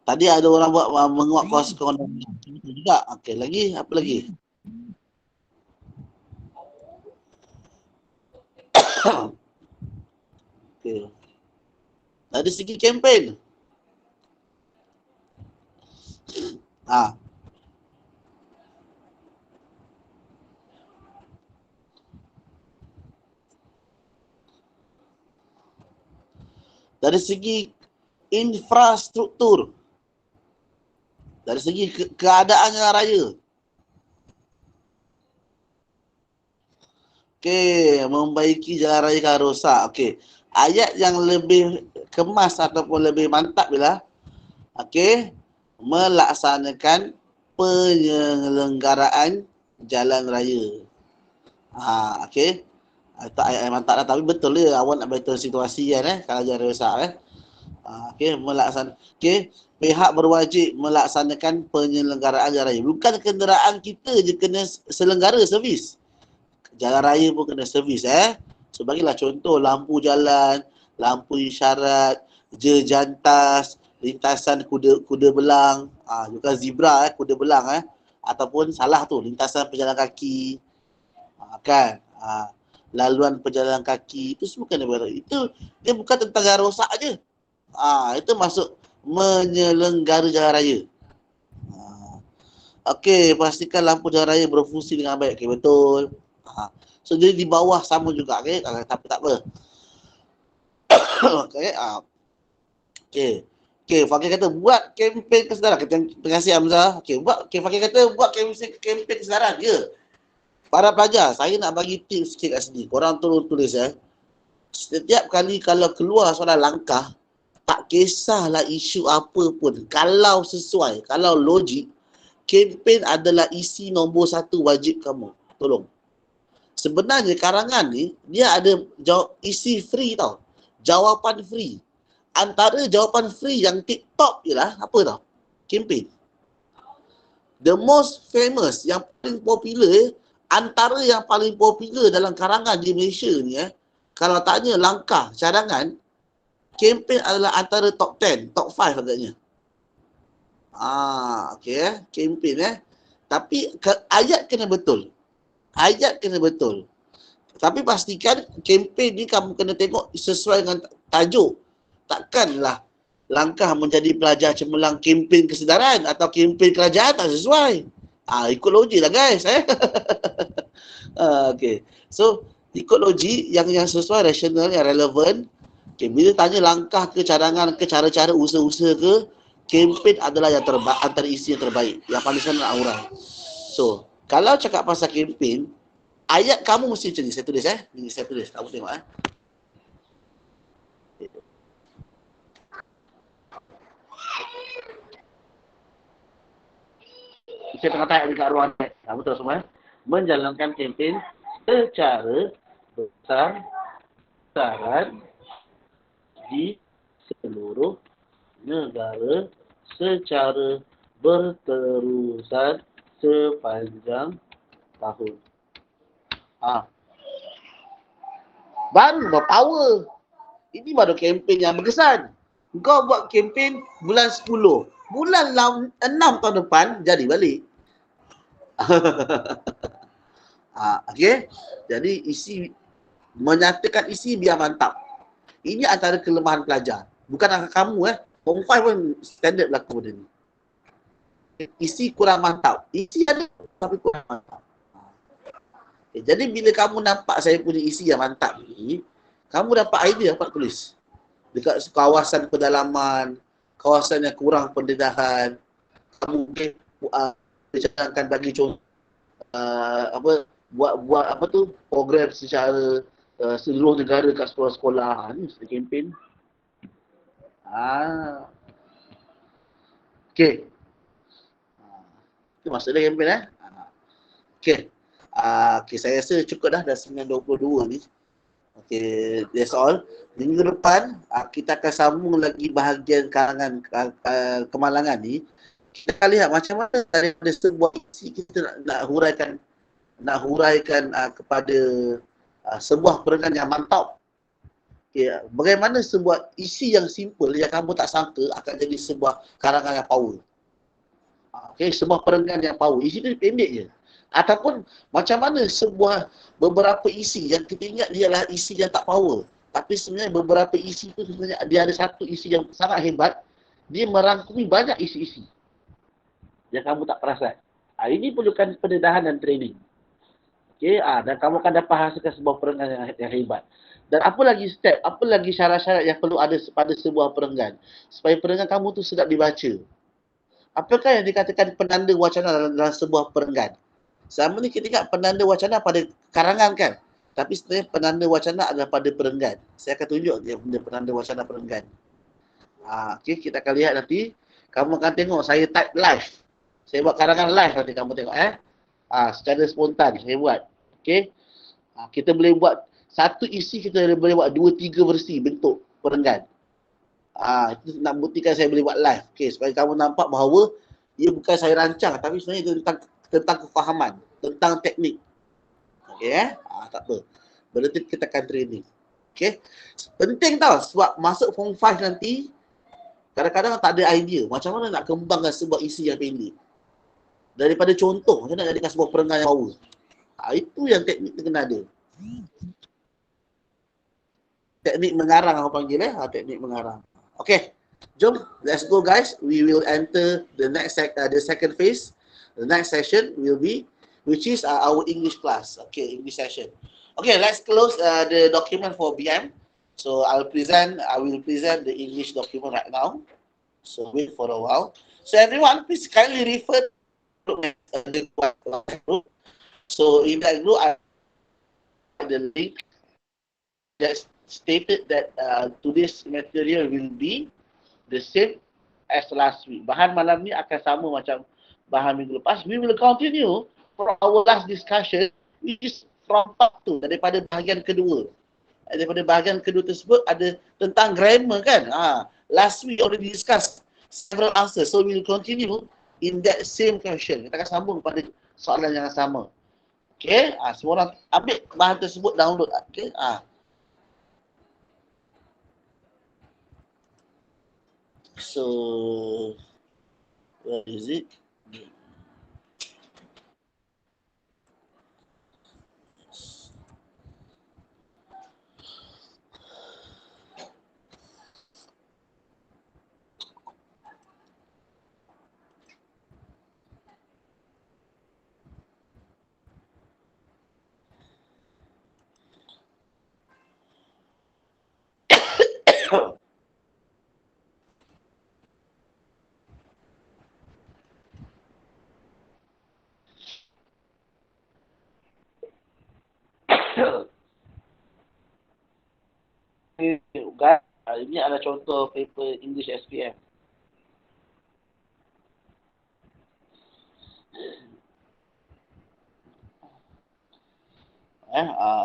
Tadi ada orang buat menguap kuasa kewenangan. Juga. Okey, lagi apa lagi? Okey. Dari segi kempen. Dari segi infrastruktur. Dari segi keadaan jalan raya. Okey, membaiki jalan raya kalau rosak. Okey. Ayat yang lebih kemas ataupun lebih mantap bila melaksanakan penyelenggaraan jalan raya. Okey. Itu ayat yang mantap lah. Tapi betul dia awak nak betul situasi kan kalau jalan raya rosak Okey, pihak berwajib melaksanakan penyelenggaraan jalan raya. Bukan kenderaan kita je kena selenggara servis. Jalan raya pun kena servis So bagilah contoh lampu jalan, lampu isyarat, jejantas, lintasan kuda belang, juga zebra kuda belang ataupun salah tu lintasan pejalan kaki. Kan? Laluan pejalan kaki itu semua kena berada. Itu dia bukan tentang jalan rosak aje. Itu masuk menyelenggara jalan raya. Okey, pastikan lampu jalan raya berfungsi dengan baik. Okey, betul. So jadi di bawah sama juga tapi tak apa. Okey. Okey, Fakir kata buat kempen kesedaran. Terima kasih Hamzah. Fakir kata buat kempen kesedaran. Ya. Para pelajar, saya nak bagi tips sikit kat sini. Korang tolong tulis Setiap kali kalau keluar soalan langkah, tak kisahlah isu apa pun. Kalau sesuai, kalau logik, kempen adalah isi nombor 1 wajib kamu. Tolong. Sebenarnya karangan ni, dia ada isi free tau. Jawapan free. Antara jawapan free yang TikTok je lah, apa tau? Kempen. The most famous, yang paling popular, antara yang paling popular dalam karangan di Malaysia ni, kalau tanya langkah cadangan, kempen adalah antara top 10, top 5 agaknya. Okay, kempen Tapi ayat kena betul. Ayat kena betul. Tapi pastikan kempen ni kamu kena tengok sesuai dengan tajuk. Takkanlah langkah menjadi pelajar cemerlang kempen kesedaran atau kempen kerajaan tak sesuai. Ikut logik lah guys. Okay. So, ikut logik yang sesuai, rasional, yang relevan. Okay, bila tanya langkah ke cadangan ke cara-cara usaha-usaha ke, kempen adalah yang terbaik, antara isi yang terbaik. Yang paling senang nak urai. So, kalau cakap pasal kempen, ayat kamu mesti macam ni. Saya tulis Ni saya tulis. Kamu tengok Saya tengah tanya dekat ruang kamu tahu semua. Menjalankan kempen secara besar-besaran di seluruh negara secara berterusan sepanjang tahun. Baru berpower. Ini baru kempen yang berkesan. Kau buat kempen bulan 10. Bulan 6 tahun depan, jadi balik. Okay. Jadi menyatakan isi biar mantap. Ini antara kelemahan pelajar. Bukan kamu Form 5 pun standard berlaku benda ni. Isi kurang mantap. Isi ada tapi kurang mantap. Okay, jadi bila kamu nampak saya punya isi yang mantap ni, kamu dapat idea dapat tulis. Dekat kawasan pedalaman, kawasan yang kurang pendedahan, kamu mungkin jangankan bagi contoh buat apa tu program secara seluruh negara kat sekolah-sekolah. Ni kempen. Okey. Itu maksudnya kempen Okey. Okey, saya rasa cukup dah 9.22 ni. Okey, that's all. Minggu depan kita akan sambung lagi bahagian karangan kemalangan ni. Kita akan lihat macam mana daripada sebuah isi kita nak huraikan kepada sebuah perengan yang mantap. Okay, bagaimana sebuah isi yang simple yang kamu tak sangka akan jadi sebuah karangan yang power. Okay, sebuah perengan yang power. Isi tu pendek je. Ataupun macam mana beberapa isi yang kita ingat dia adalah isi yang tak power. Tapi sebenarnya beberapa isi tu sebenarnya dia ada satu isi yang sangat hebat. Dia merangkumi banyak isi-isi yang kamu tak perasan. Ini perlukan pendedahan dan training. Okay, dan kamu akan dapat hasilkan sebuah perenggan yang hebat. Dan apa lagi step, apa lagi syarat-syarat yang perlu ada pada sebuah perenggan supaya perenggan kamu tu sedap dibaca. Apakah yang dikatakan penanda wacana dalam sebuah perenggan? Selama ni kita ingat penanda wacana pada karangan kan? Tapi sebenarnya penanda wacana adalah pada perenggan. Saya akan tunjuk dia benda penanda wacana perenggan. Okay, kita akan lihat nanti. Kamu akan tengok saya type live. Saya buat karangan live nanti kamu tengok secara spontan saya buat. Okay. Kita boleh buat satu isi, kita boleh buat 2-3 versi bentuk perenggan. Itu nak buktikan saya boleh buat live. Okay, supaya kamu nampak bahawa ia bukan saya rancang tapi sebenarnya tentang kefahaman, tentang teknik. Okay, tak apa. Berarti kita akan training. Okay. Penting tau sebab masuk form 5 nanti kadang-kadang tak ada idea macam mana nak kembangkan sebuah isi yang pendek. Daripada contoh, macam nak jadikan sebuah perenggan yang power. Itu yang teknik tu kena ada. Teknik mengarang orang panggil teknik mengarang. Okay, jom, let's go guys. We will enter the second phase. The next session will be, which is our English class. Okay, English session. Okay, let's close the document for BM. So I will present the English document right now. So wait for a while. So everyone, please kindly refer the group. So in that group, I have the link that stated that today's material will be the same as last week. Bahan malam ni akan sama macam bahan minggu lepas. We will continue for our last discussion, which is from top tu, daripada bahagian kedua. Daripada bahagian kedua tersebut ada tentang grammar kan. Last week already discuss several answers. So we'll continue in that same question. Kita akan sambung pada soalan yang sama. Okay. Semua orang ambil bahan tersebut, download. Okay. So, where is it? Ini adalah contoh paper English SPM.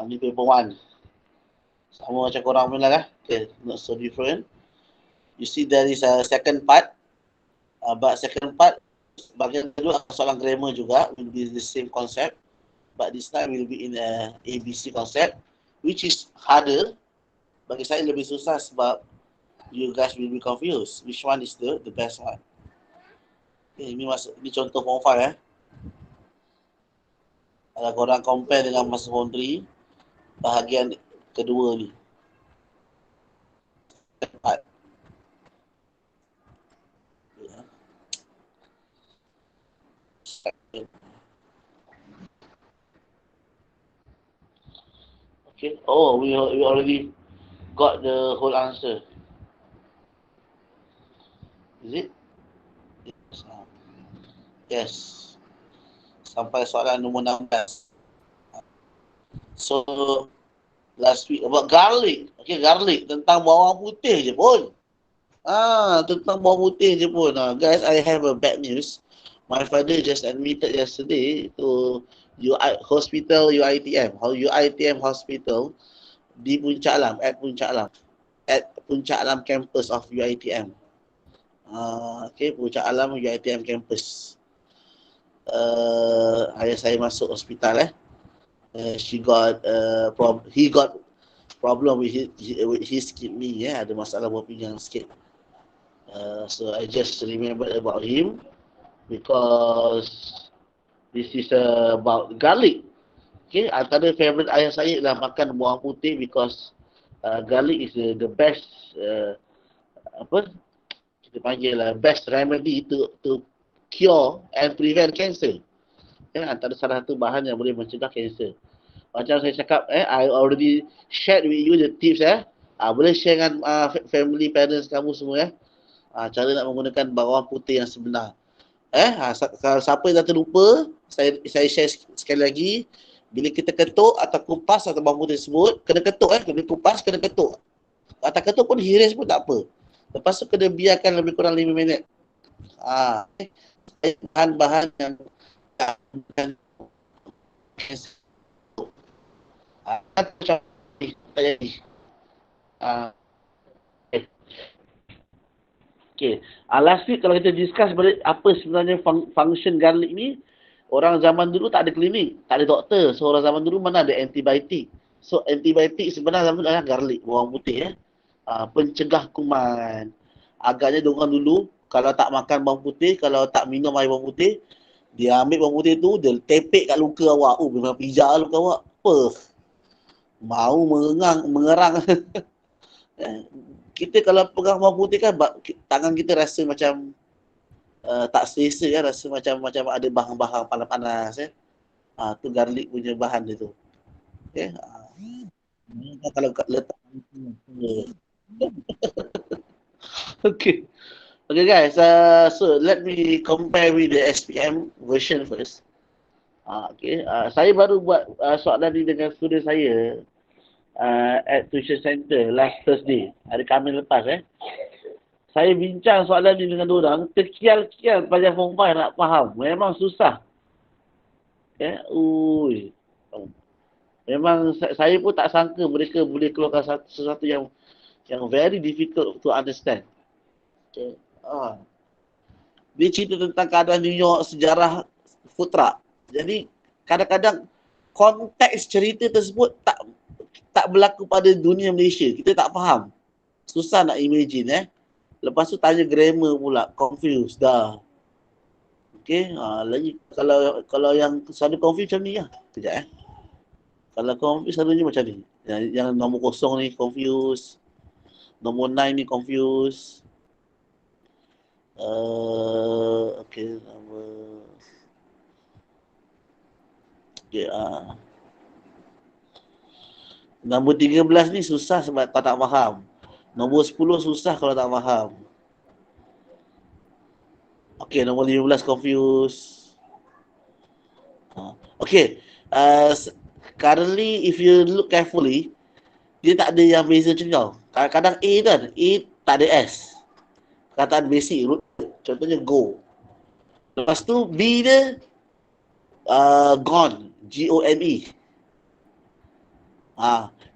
Ini paper 1. Sama macam korang punya lah. Okay, not so different. You see there is a second part. But second part, bahagian kedua soalan grammar juga, will be the same concept. But this time will be in a ABC concept, which is harder. Bagi saya lebih susah sebab you guys will be confused. Which one is the best one? Okay, ini contoh form 5 Kalau korang compare dengan masa form 3, bahagian kedua ni. Part. Okay. Oh, we already got the whole answer. Is it? Yes. Sampai soalan nombor 16. So, last week about garlic. Okay, garlic. Tentang bawang putih je pun. Tentang bawang putih je pun. Guys, I have a bad news. My father just admitted yesterday to hospital UITM. UITM hospital di Puncak Alam, at Puncak Alam campus of UITM. Okay, Puncak Alam UITM campus. Ayah saya masuk hospital he got problem with his kidney ada masalah buah pinggang sikit. So I just remembered about him because this is about garlic. Okay, antara favorite ayah saya adalah makan bawang putih because garlic is the best kita panggil best remedy to cure and prevent cancer. Antara salah satu bahan yang boleh mencegah kanser. Macam saya cakap, I already shared with you the tips. Boleh share dengan family, parents kamu semua. Cara nak menggunakan bawang putih yang sebenar. Kalau siapa yang dah terlupa, saya share sekali lagi. Bila kita ketuk atau kupas atau bawang putih tersebut, kena ketuk. Kena kupas, kena ketuk. Atau ketuk pun hiris pun tak apa. Lepas tu kena biarkan lebih kurang 5 minit. Bahan-bahan yang Okay. Last week kalau kita discuss apa sebenarnya function garlic ni, orang zaman dulu tak ada klinik, tak ada doktor. So orang zaman dulu mana ada antibiotik. So antibiotik sebenarnya adalah garlic, bawang putih pencegah kuman. Agaknya diorang dulu kalau tak makan bawang putih, kalau tak minum air bawang putih, dia ambil bawang putih tu, dia tepek kat luka awak. Memang pijak luka awak. Mau mengerang. Kita kalau pegang bawang putih kan, tangan kita rasa macam tak selesa kan, rasa macam ada bahan-bahan panas-panas. Tu garlic punya bahan dia tu. Okay. Kalau letak Okay. Okay guys, so let me compare with the SPM version first. Okay, saya baru buat soalan ni dengan student saya at tuition center last Thursday, hari Khamis lepas. Saya bincang soalan ni dengan diorang, terkial-kial pada form 5 nak faham. Memang susah. Memang saya pun tak sangka mereka boleh keluarkan sesuatu yang very difficult to understand. Okay. Dia cerita tentang keadaan New York, sejarah food truck. Jadi kadang-kadang konteks cerita tersebut tak berlaku pada dunia Malaysia. Kita tak faham. Susah nak imagine. Lepas tu tanya grammar pula, confused dah. Okay, lagi kalau yang selalu confused macam ni lah. Sekejap Kalau confused selalunya macam ni. Yang nombor kosong ni confused. Nombor 9 ni confused. Okay, okay, nombor 13 ni susah sebab tak faham. Nombor 10 susah kalau tak faham. Okay, nombor 15 confused. Okay, currently if you look carefully, dia tak ada yang beza macam kau. Kadang-kadang A kan, A tak ada S. Kataan basic, contohnya go. Lepas tu B dia gone, G-O-N-E.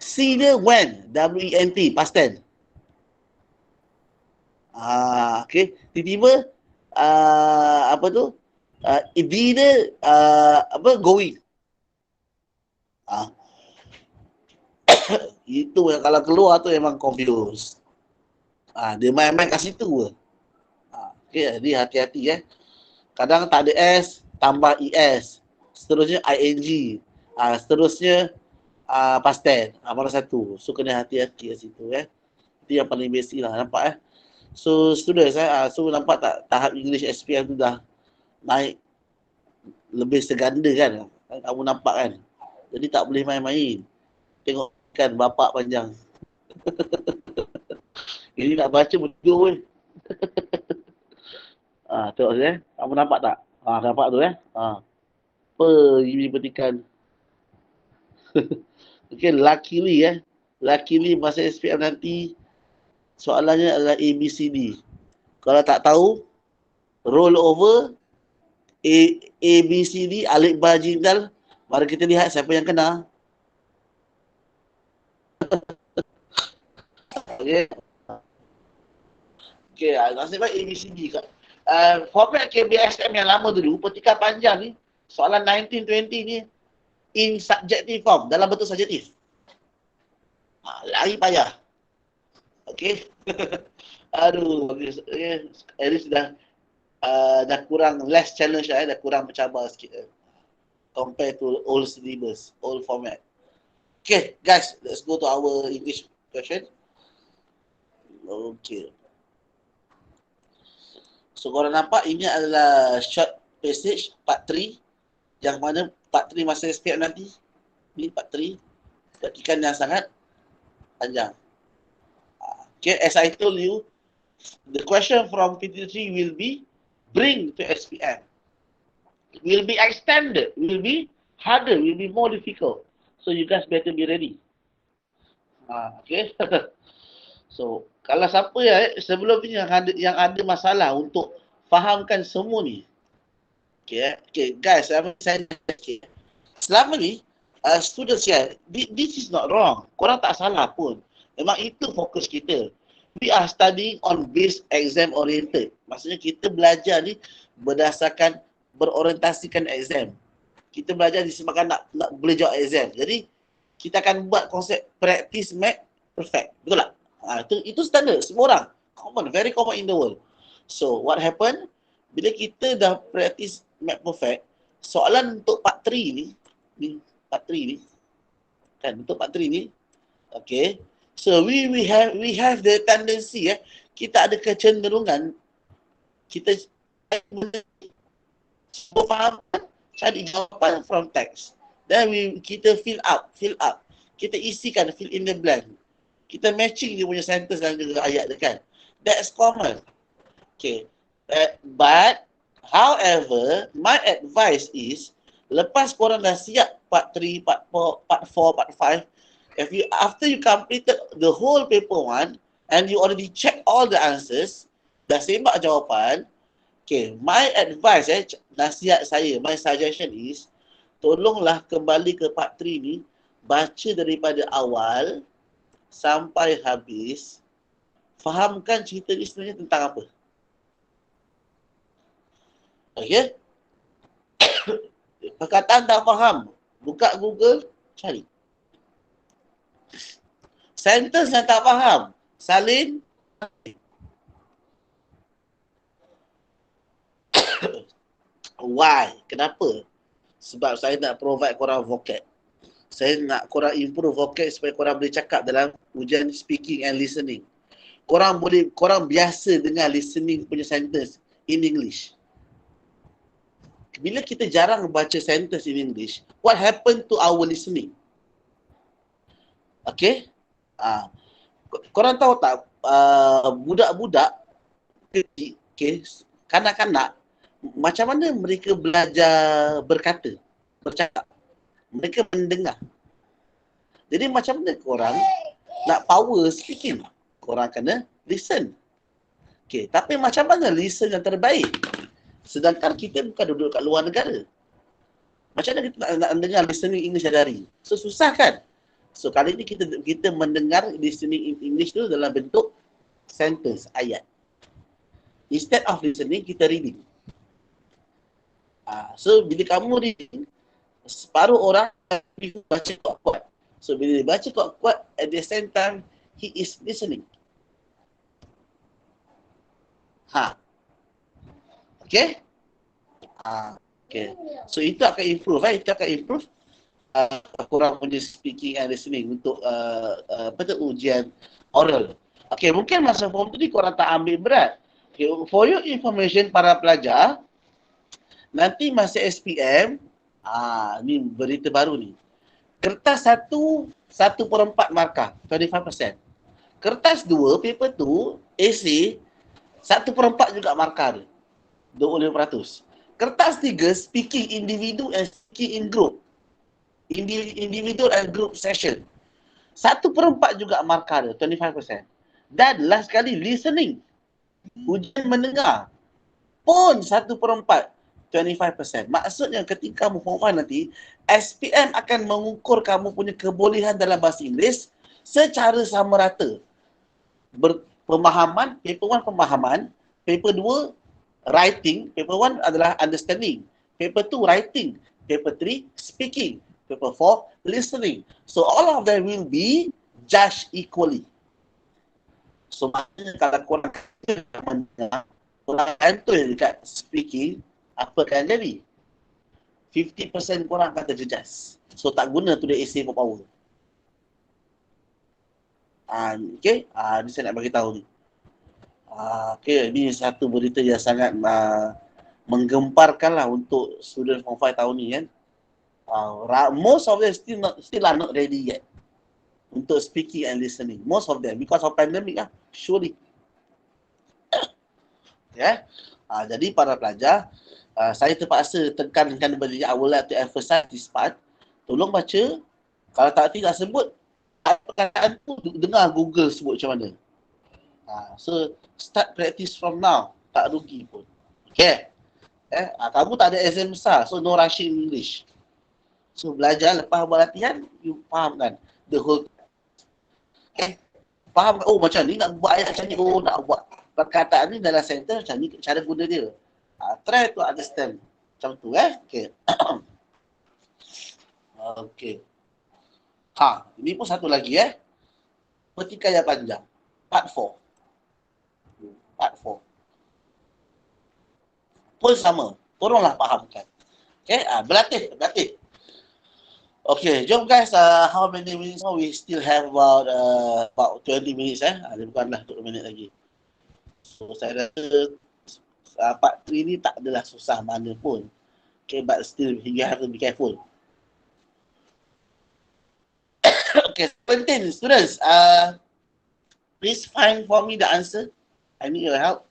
C dia when, W-E-N-T, past tense. Okay, tiba-tiba apa tu? D dia going. Itu yang kalau keluar tu memang confused. Dia main-main kat situ. Okay, jadi hati-hati Kadang tak ada S, tambah ES. Seterusnya ING. Seterusnya past tense. Mana satu. So, kena hati-hati kat situ. Itu yang paling basic lah. Nampak So, students so nampak tak tahap English SPM tu dah naik lebih seganda kan. Kamu nampak kan. Jadi tak boleh main-main. Tengok kan bapak panjang. Ini nak baca betul pun. Tengok kamu nampak tak? Nampak tu Apa ini petikan? Okay, luckily luckily masa SPM nanti soalannya adalah ABCD. Kalau tak tahu, roll over ABCD Alif Ba Jim Dal. Mari kita lihat siapa yang kena. Okay. Okay, nasib baik ABCD kat. Format KBSM yang lama dulu, petikan panjang ni, soalan 1920 ni, in subjective form, dalam bentuk subjektif. Lagi payah. Okay. Aduh, at least dah kurang less challenge dah kurang mencabar sikit compare to old syllabus, old format. Okay, guys, let's go to our English question. Okay. So, korang nampak ini adalah short passage part 3 yang mana part 3 masa SPM nanti. Ini part 3. Petikan yang sangat panjang. Okay, as I told you, the question from PT3 will be bring to SPM. It will be extended, will be harder, will be more difficult. So you guys better be ready. Okay. So kalau siapa sebelum ni yang ada masalah untuk fahamkan semua ni. Okay guys, selama ni students this is not wrong. Korang tak salah pun. Memang itu fokus kita. We are studying on base exam oriented. Maksudnya kita belajar ni berdasarkan berorientasikan exam. Kita belajar disebabkan nak boleh jawab exam. Jadi kita akan buat konsep practice make perfect. Betul tak? Itu standard semua orang. Common, very common in the world. So what happen? Bila kita dah practice make perfect, soalan untuk part 3 ni part 3 ni kan, untuk part 3 ni, okay. So we have the tendency kita ada kecenderungan kita faham cari jawapan from text. Then kita fill up. Kita isikan, fill in the blank. Kita matching dia punya sentence dan juga ayat dia kan. That's common. Okay. But however, my advice is lepas korang dah siap part 3, part 4, part 5, after you completed the whole paper 1 and you already check all the answers, dah sembak jawapan, okay, my advice nasihat saya, my suggestion is tolonglah kembali ke part 3 ni, baca daripada awal sampai habis, fahamkan cerita ni sebenarnya tentang apa. Okey? Perkataan tak faham, buka Google, cari. Sentence yang tak faham, salin. Why? Kenapa? Sebab saya nak provide korang vocab. Saya nak korang improve vocab supaya korang boleh cakap dalam ujian speaking and listening. Korang biasa dengar listening punya sentence in English. Bila kita jarang baca sentence in English, what happened to our listening? Okay? Korang tahu tak, budak-budak kecil, kanak-kanak, macam mana mereka belajar bercakap? Mereka mendengar. Jadi macam mana korang nak power speaking? Korang kena listen. Okay, tapi macam mana listen yang terbaik? Sedangkan kita bukan duduk kat luar negara. Macam mana kita nak dengar listening English hari-hari? So, susah kan? So, kali ni kita mendengar listening English tu dalam bentuk sentence, ayat. Instead of listening, kita reading. So, bila kamu reading, separuh orang baca kuat-kuat. So, bila dia baca kuat-kuat, at the same time, he is listening. Okay? Okay. So, itu akan improve. Itu akan improve korang punya speaking and listening untuk ujian oral. Okay, mungkin masa form tu ni korang tak ambil berat. Okay, for your information para pelajar, nanti masa SPM, ni berita baru ni. Kertas 1/4 markah, 25%. Kertas 2, paper 2, essay, 1/4 juga markah dia, 25%. Kertas 3, speaking individu and speaking in group. Individual and group session. 1/4 juga markah dia, 25%. Dan last sekali, listening. Ujian mendengar pun 1/4, 25%. Maksudnya ketika kamu form 1 nanti, SPM akan mengukur kamu punya kebolehan dalam bahasa Inggeris secara sama rata. Pemahaman, paper 1 pemahaman, paper 2 writing, paper 1 adalah understanding, paper 2 writing, paper 3 speaking, paper 4 listening. So all of them will be judged equally. So maknanya kalau korang mendengar, korang antul dekat speaking, apa akan jadi? 50% korang akan terjejas. So tak guna tu dia essay for power. Okay, ni saya nak bagi tahu ni. Okay, ini satu berita yang sangat menggemparkan lah untuk student form 5 tahun ni kan. Most of them still are not ready yet untuk speaking and listening. Most of them because of pandemic lah, surely. Yeah. Jadi para pelajar, saya terpaksa tekankan balik, I would like to emphasize this part. Tolong baca. Kalau tidak sebut perkataan tu, dengar Google sebut macam mana. So start practice from now, tak rugi pun. Okay. Kamu tak ada exam besar, so no rushing English. So belajar, lepas buat latihan, you faham kan the whole. Okay. Faham, oh macam ni nak buat ayat macam ni, oh nak buat perkataan ni dalam sentence macam ni, cara guna dia. Try to understand. Macam tu Okay. Okay. Ini pun satu lagi pertikaian panjang. Part 4. Pun sama. Tolonglah fahamkan. Okay, berlatih. Okay, jom guys, how many minutes more? We still have about 20 minutes bukanlah 20 minit lagi. So saya rasa part 3 ni tak adalah susah mana pun. Okay, but still you have to be careful. Okay, 17 students, please find for me the answer. I need your help.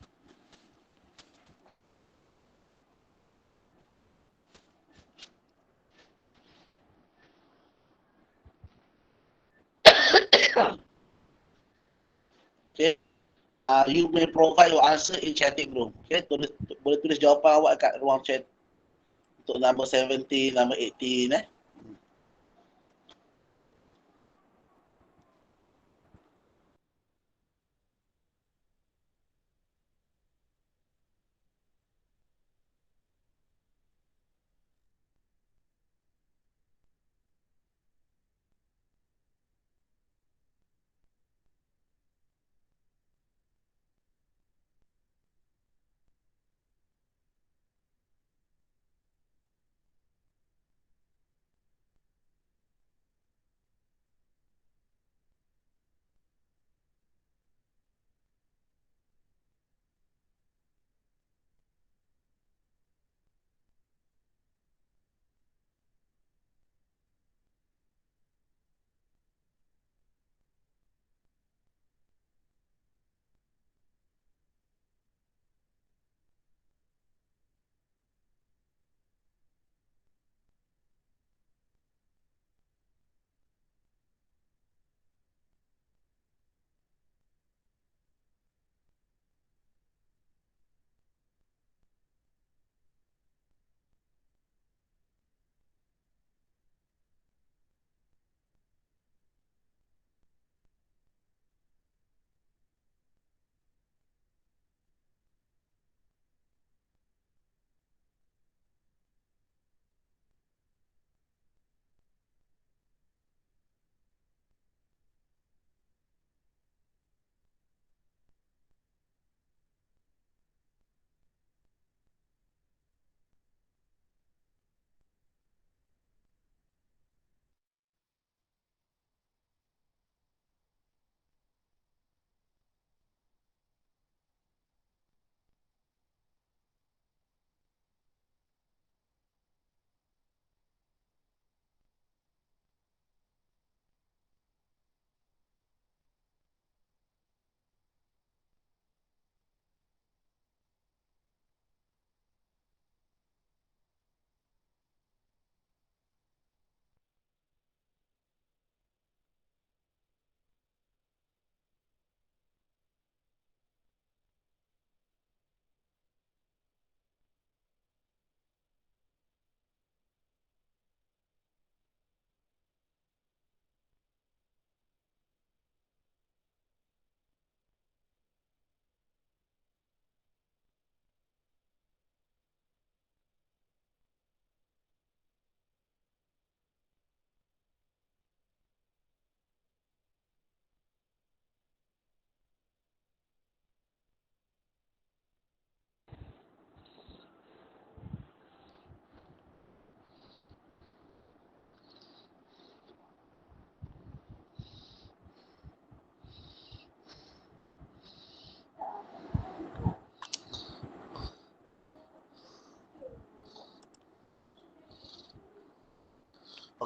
Okay, you may provide your answer in chatting room. Okay, boleh tulis jawapan awak kat ruang chat untuk number 17, number 18.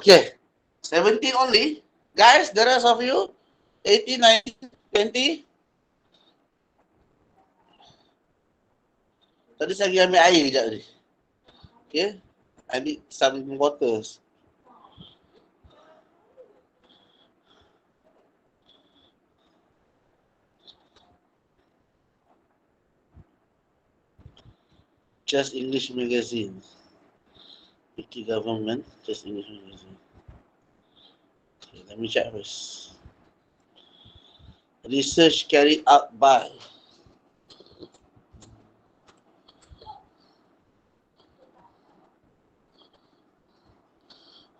Okay. 17 only. Guys, the rest of you, 18, 19, 20. Tadi saya pergi ambil air kejap tadi. Okay. I need some waters. Just English Magazine. Wiki Government, Just English Magazine. Okay, let me check first. Research carried out by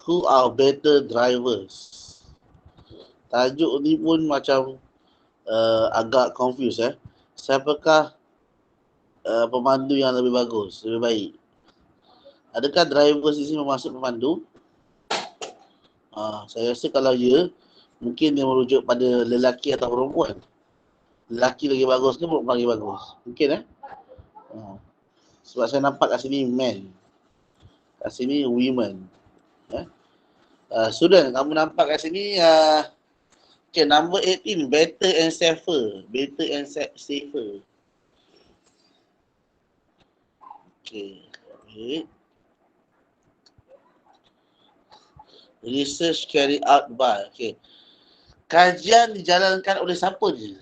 who are better drivers? Tajuk ni pun macam agak confused Siapakah pemandu yang lebih bagus, lebih baik? Adakah driver di sini bermaksud pemandu? Saya rasa kalau ya, mungkin dia merujuk pada lelaki atau perempuan. Lelaki lagi bagus ke perempuan lagi bagus? Mungkin sebab saya nampak kat sini men. Kat sini women. Student, kamu nampak kat sini okay, number 18, better and safer. Better and safer. Okay. Research carried out by. Okay. Kajian dijalankan oleh siapa je?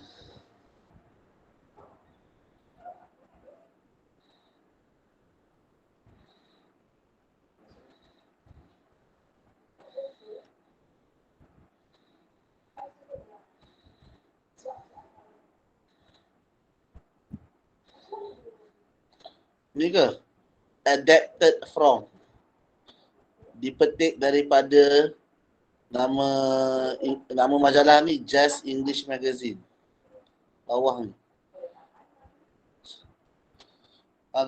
Ni ke? Adapted from. Dipetik daripada nama majalah ni Just English Magazine. Bawah ni.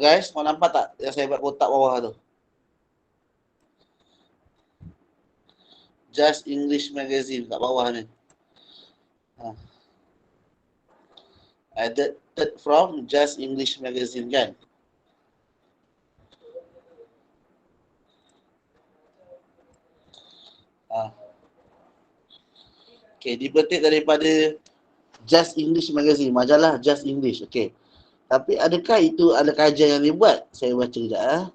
Guys, kau nampak tak yang saya buat kotak bawah tu? Just English Magazine kat bawah ni. Adapted from Just English Magazine kan? Okay, dipetik daripada Just English Magazine, majalah Just English. Okay. Tapi adakah itu ada kajian yang dibuat? Saya baca sekejap.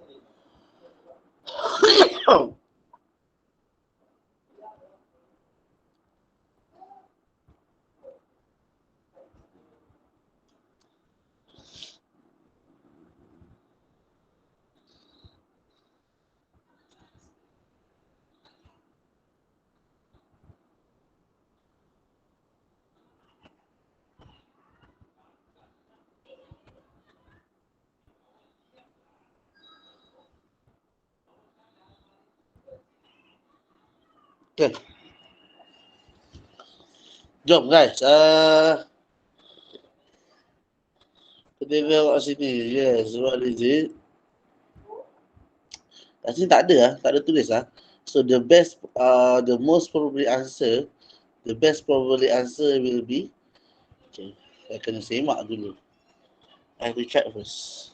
Okay. Jom guys. Kita tengok sini. Yes, what is it? Kat sini tak ada tulis So the most probably answer will be. Okay, saya kena semak dulu. I have to check first.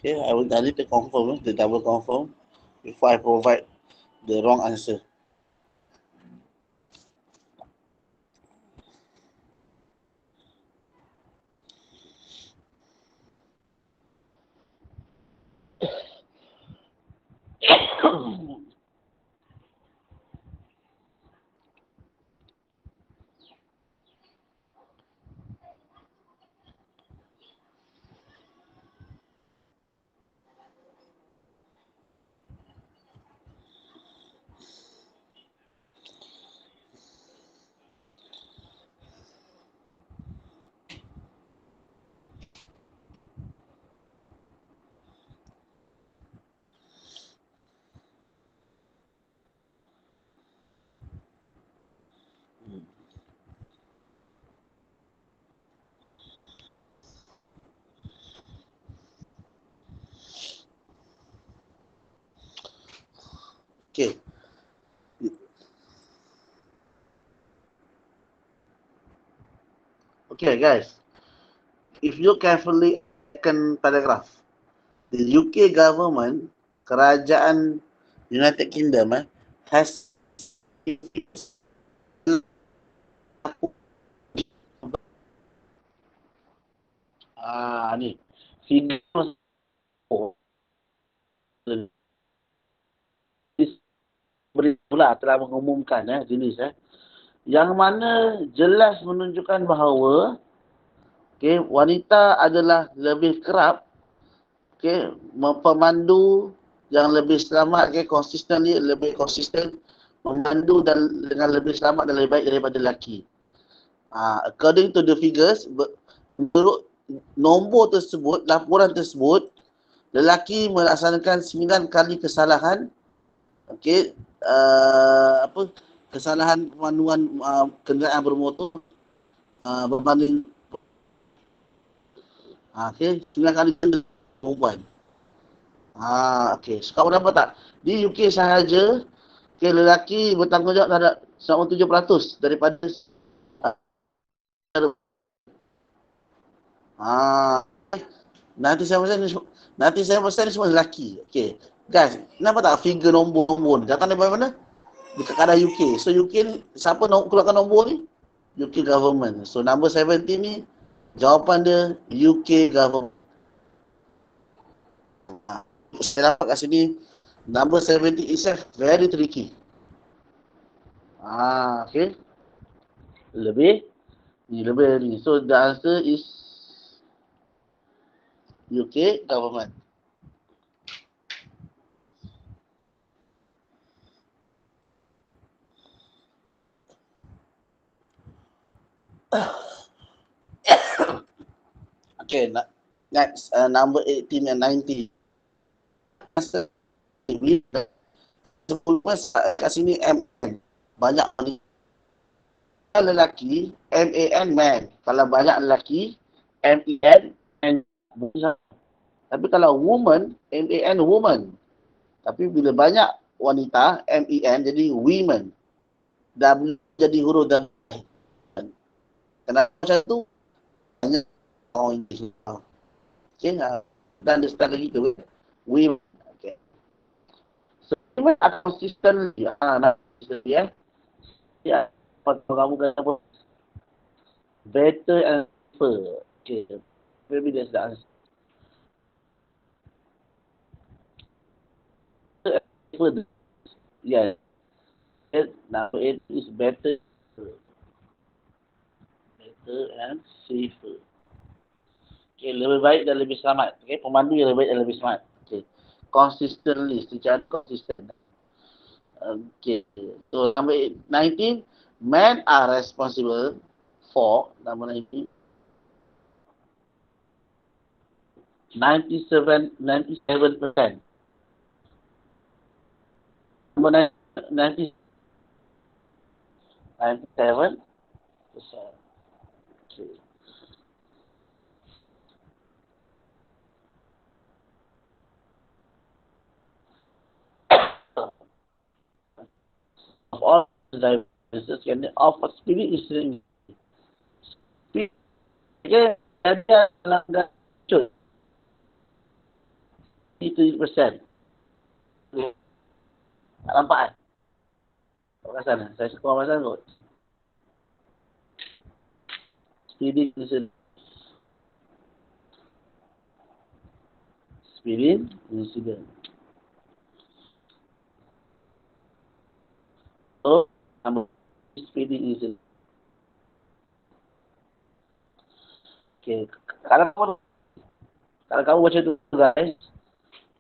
Okay, I need to confirm, the double confirm before I provide the wrong answer. Okay. Okay, guys. If you carefully second paragraph, the UK government, kerajaan United Kingdom, has ni figure pula telah mengumumkan jenis yang mana jelas menunjukkan bahawa wanita adalah lebih kerap pemandu yang lebih selamat, consistently lebih konsisten memandu dan dengan lebih selamat dan lebih baik daripada lelaki. According to the figures, menurut nombor tersebut, laporan tersebut, lelaki melaksanakan 9 kali kesalahan, kesalahan pemanduan kenderaan bermotor berbanding 9 kali perempuan. So kamu dapat tak? Di UK sahaja, lelaki bertanggungjawab terhadap 97% daripada nanti saya ni semua lelaki. Guys, kenapa tak figure nombor-nombor ni? Datang daripada mana? Dekat kadar UK. So UK ni, siapa keluarkan nombor ni? UK government. So number 17 ni, jawapan dia UK government. Saya dapat kat sini, number 70 itself very tricky. Lebih ni. So the answer is UK government. Next, number 18 and 19. Sebelum kat sini MN. Banyak ni. Lelaki, MAN, man. Kalau banyak lelaki, MEN, man. Tapi kalau woman, MAN, woman. Tapi bila banyak wanita, MEN, jadi women. Dan jadi huruf dan. Kenapa macam tu? Hanya orang English. Dan dia start lagi ke women. So, women are consistently. Kamu kata apa? Better and safer. Maybe that's the answer. Yes. Now it is better. Better and safer. Lebih baik dan lebih selamat. Pemandu yang lebih baik dan lebih selamat. Consistently, secara konsisten. So number 19, men are responsible for number 19. 97%. Number 97%. Of all the diversities can offer spirit is spirit ada langgar cul 3%. Tak nampak kan? Kat sana. Saya sekolah pasal kot. Spirit incident. Spirit incident. So, nama spirit incident. Kalau kamu baca tu guys,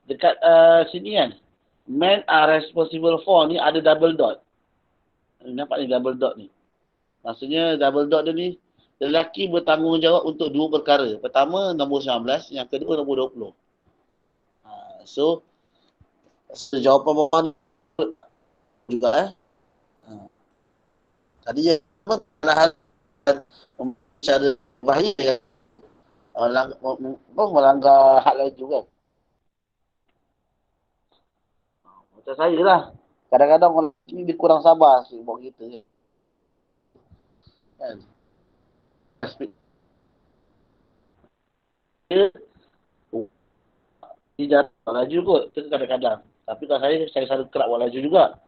dekat sini kan, men are responsible for ni ada double dot. Nampak ni double dot ni. Maksudnya double dot dia ni, lelaki bertanggungjawab untuk 2 perkara. Pertama nombor 19, yang kedua nombor 20. So jawapan bawah juga tadi je kesalahan cara bahaya melanggar hak lain juga. Macam saya lah. Kadang-kadang orang ni dia kurang sabar sikit buat kita ni. Kan? Dia jatuh laju kot. Itu kadang-kadang. Tapi kalau saya selalu kerap buat laju juga.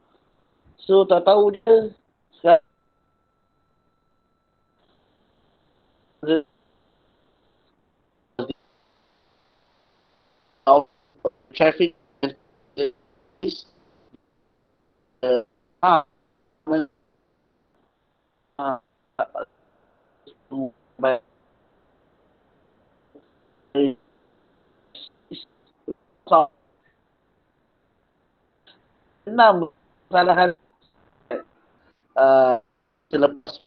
So tak tahu dia sekarang traffic ah ah baik enam kesalahan selepas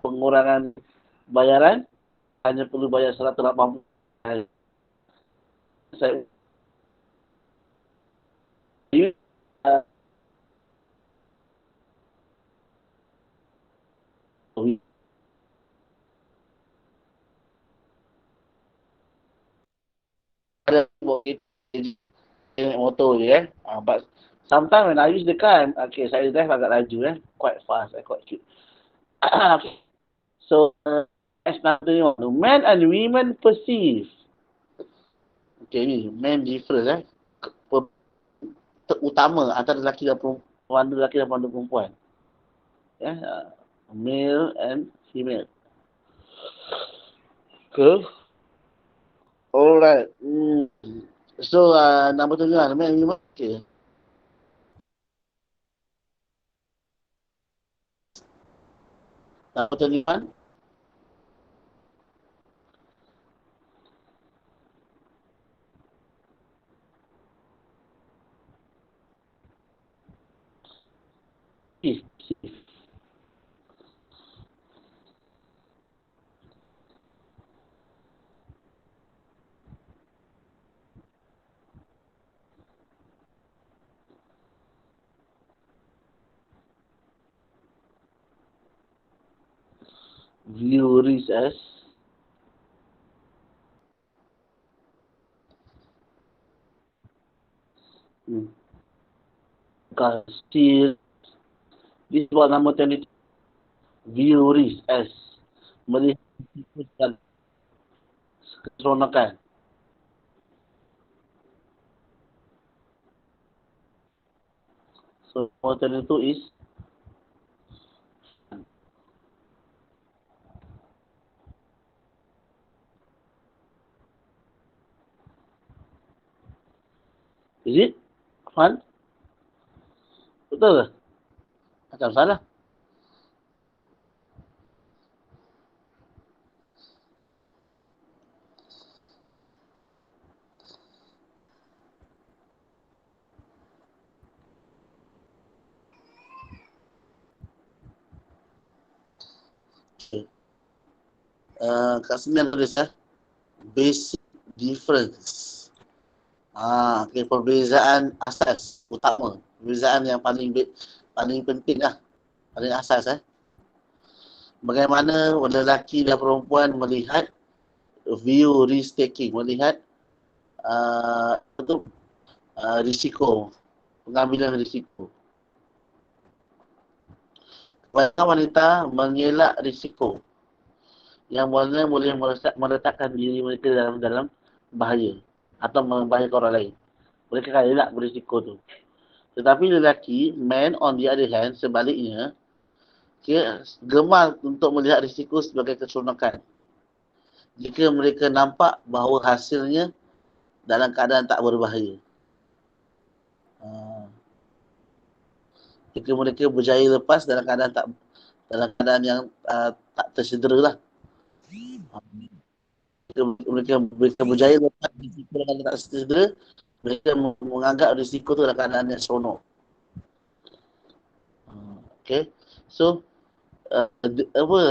pengurangan bayaran hanya perlu bayar 180. Saya uh, ada motor je but sometimes when I use the car, okay, saya drive agak laju quite fast, quite cute. So as nothing on the men and women perceive. Okay, ni men different utama antara lelaki dan perempuan, lelaki dan perempuan. Male and female. Okay. Alright. So, number 2 male and female. Okay. Number 21. View risk as still this was number 22. View risk as melihat keseronokan. So number 22 is is it fun? Betul ke? Macam salah. Kat sini ada tulis basic difference. Okay, perbezaan asas utama. Perbezaan yang paling penting lah. Paling asas Bagaimana lelaki dan perempuan melihat view risk taking, melihat risiko, pengambilan risiko. Kebanyakan wanita mengelak risiko yang boleh meletakkan diri mereka dalam bahaya atau membahayakan orang lain. Mereka akan elak berisiko tu. Tetapi lelaki, man on the other hand, sebaliknya, dia gemar untuk melihat risiko sebagai keseronokan. Jika mereka nampak bahawa hasilnya dalam keadaan tak berbahaya. Jika mereka berjaya lepas dalam keadaan yang tak tersedera lah. Jika mereka berjaya lepas risiko dalam keadaan tak tersedera, mereka menganggap risiko tu dalam keadaan yang seronok. Okay. So,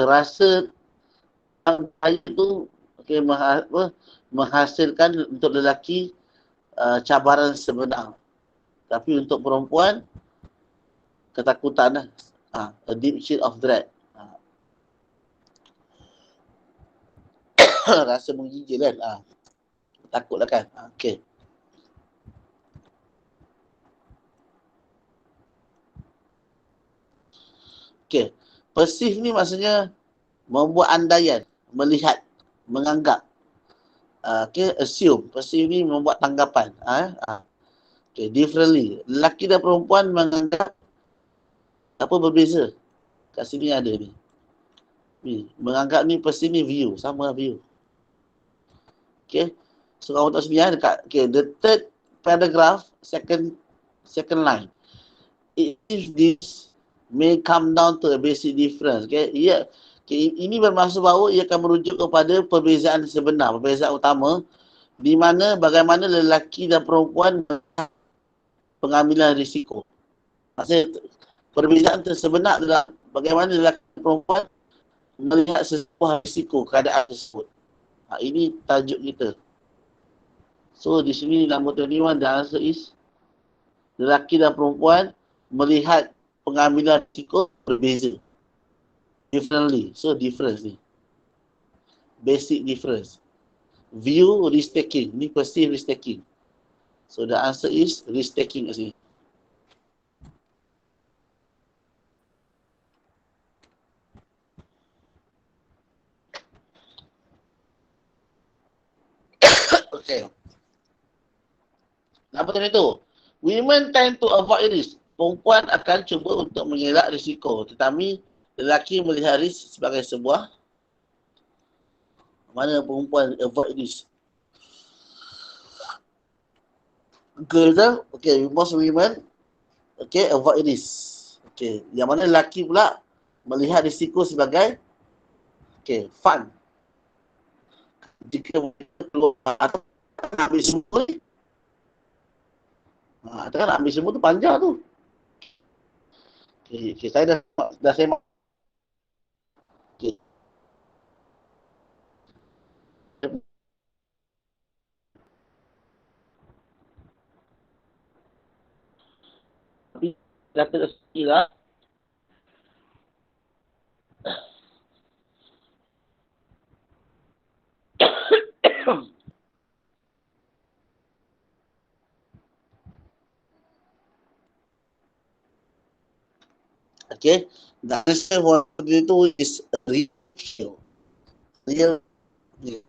rasa baik tu menghasilkan untuk lelaki cabaran sebenar. Tapi untuk perempuan, ketakutan a deep shade of dread. Rasa menggigil kan. Takutlah kan. Okay. Okay. Perceive ni maksudnya membuat andaian, melihat, menganggap. Okay, assume. Perceive ni membuat tanggapan. Okay, differently. Lelaki dan perempuan menganggap Apa berbeza? Kat sini ada ni. Ni, menganggap ni person ni view, sama view. Okay. So kamu tahu sini dekat the third paragraph, second line. If this may come down to a basic difference. Okay. Ini bermaksud bahawa ia akan merujuk kepada perbezaan sebenar, perbezaan utama di mana bagaimana lelaki dan perempuan pengambilan risiko. Maksudnya perbezaan tersebenar adalah bagaimana lelaki dan perempuan melihat sebuah risiko keadaan tersebut. Ini tajuk kita. So di sini nombor 21, the answer is lelaki dan perempuan melihat pengambilan risiko berbeza. Differently. So difference ni. Basic difference. View, risk-taking. Ni perceive risk-taking. So the answer is risk-taking kat sini. Okay. Apa tadi tu? Women tend to avoid risk. Perempuan akan cuba untuk mengelak risiko. Tetapi lelaki melihat risk sebagai sebuah mana perempuan avoid risk. Girls, okay, most women okay, avoid risk. Okay, yang mana lelaki pula melihat risiko sebagai okay, fun. Jika keluar atau ambil semua ni, kan ambil semua tu panjang tu. Okay, saya dah semak. Okay. Tapi kata dah sekali lah. Okay, the answer for itu is real. Real. Real.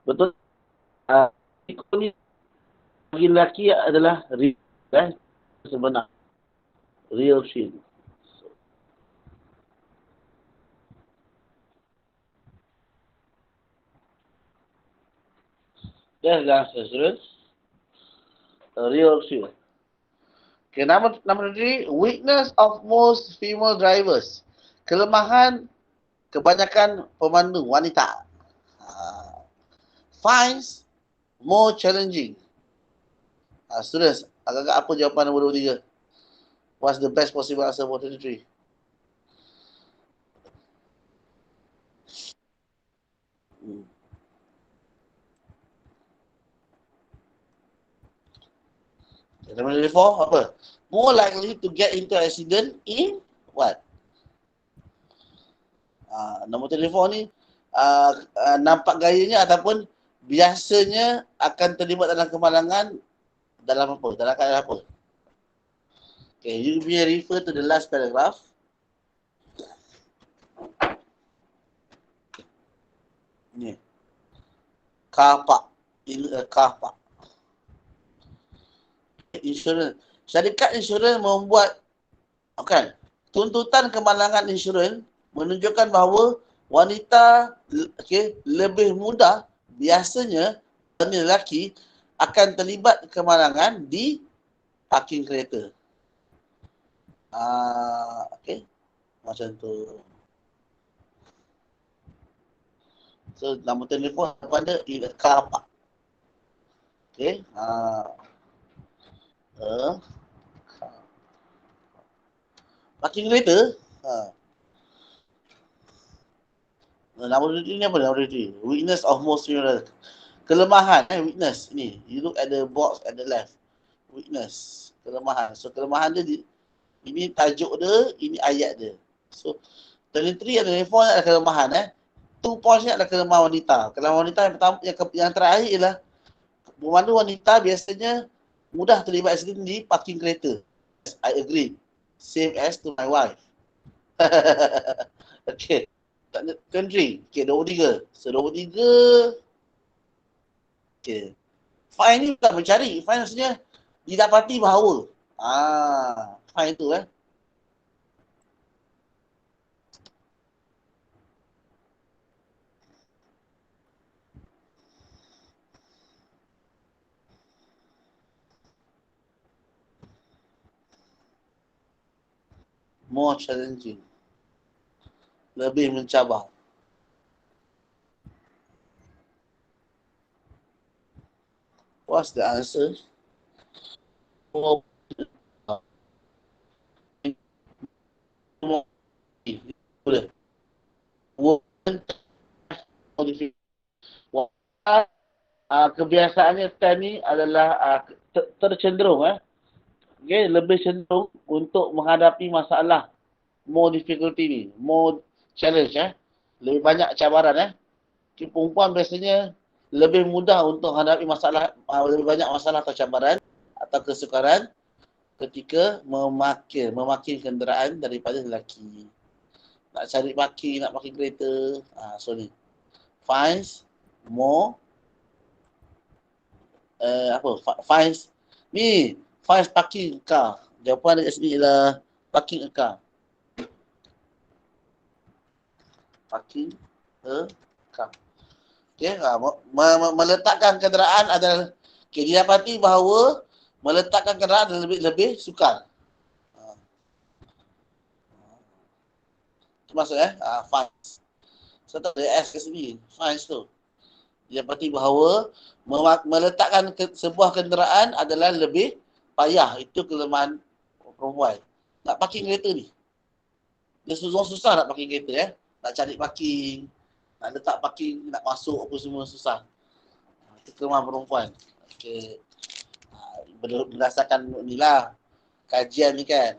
Betul. Risiko ni bagi lelaki adalah real, sebenar. Real shit. That's the answer, students. Real shit. Okay, number 3, weakness of most female drivers. Kelemahan kebanyakan pemandu wanita. Finds more challenging. Students, agak-agak apa jawapan nombor 23? What's the best possible answer for 23? Number 24, apa? More likely to get into accident in what? Nombor telefon ni nampak gayanya ataupun biasanya akan terlibat dalam kemalangan dalam apa? Dalam keadaan apa? Okay, you may refer to the last paragraph. Ni. Car park. Car park. Insurans. Syarikat insurans membuat tuntutan kemalangan insurans menunjukkan bahawa wanita lebih mudah biasanya lelaki akan terlibat kemalangan di parking kereta. Macam tu. So, nombor telefon pada car park. Okay. Parking kereta. Nombor 3 ni apa? Nombor 3. Weakness of most female. Kelemahan. Weakness. Ni. You look at the box at the left. Weakness. Kelemahan. So, kelemahan dia, ini tajuk dia, ini ayat dia. So, 23 dan 24 adalah kelemahan. 2 points ni adalah kelemahan wanita. Kelemahan wanita yang pertama, yang terakhir ialah Pemandu wanita biasanya mudah terlibat aksiden di parking kereta. I agree. Same as to my wife. Okay. Country. Okay, 23. So, 23. Okay. Fine ni bukan mencari. Fine maksudnya didapati bahawa. Fine tu More challenging. Lebih mencabar. What's the answer? More. Boleh. Kebiasaannya time ni adalah tercenderung okay, lebih cenderung untuk menghadapi masalah more difficulty ni, more challenge lebih banyak cabaran okay, perempuan biasanya lebih mudah untuk menghadapi masalah lebih banyak masalah atau cabaran atau kesukaran ketika memakai kenderaan daripada lelaki. Nak cari parking, nak parking kereta, so ni finds more finds ni finds parking car. Jawapan dekat sini ialah parking a car. Parking a car. Okay, meletakkan kenderaan adalah okay, didapati bahawa meletakkan kenderaan adalah lebih sukar. Itu maksud finds. So tak ada S ke sini, finds tu. Didapati bahawa meletakkan sebuah kenderaan adalah lebih payah. Itu kelemahan perempuan. Nak parking kereta ni. Dia susah nak parking kereta Nak cari parking, nak letak parking, nak masuk apa semua susah. Itu kelemahan perempuan. Okay. Berdasarkan ni lah. Kajian ni kan.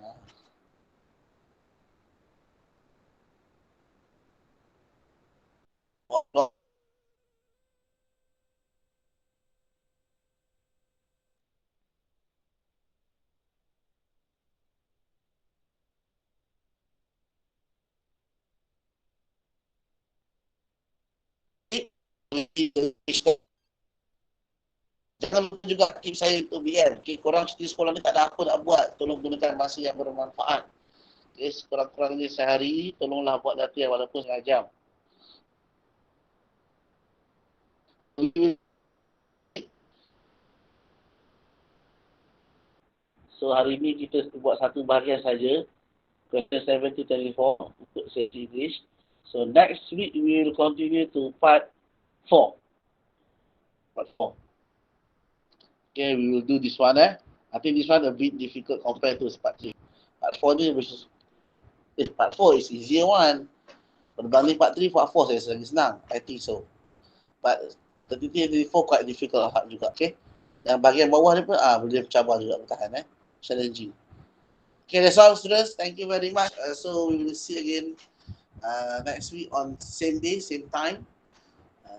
Jangan lupa juga tip saya untuk BN. Okay, korang cuti sekolah ni tak ada apa nak buat. Tolong gunakan masa yang bermanfaat. Okay, sekurang-kurangnya sehari, tolonglah buat latihan walaupun setengah jam. So hari ni kita buat satu bahagian saja. Question 7 to 24 untuk sesi English. So next week we will continue to part 4. Part 4. Okay, we will do this one I think this one a bit difficult compared to part 3. Part 4 ni part 4 is easier one. Berbanding part 3, part 4 saya lagi senang. I think so. But 33 and 34 quite difficult juga. Okay. Yang bahagian bawah ni pun boleh cabar juga bertahan challenging. Okay, that's all students. Thank you very much. So we will see again next week on same day, same time,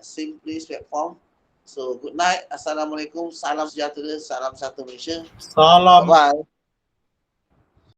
same place, platform. So good night. Assalamualaikum. Salam sejahtera. Salam satu Malaysia. Salam. Bye-bye.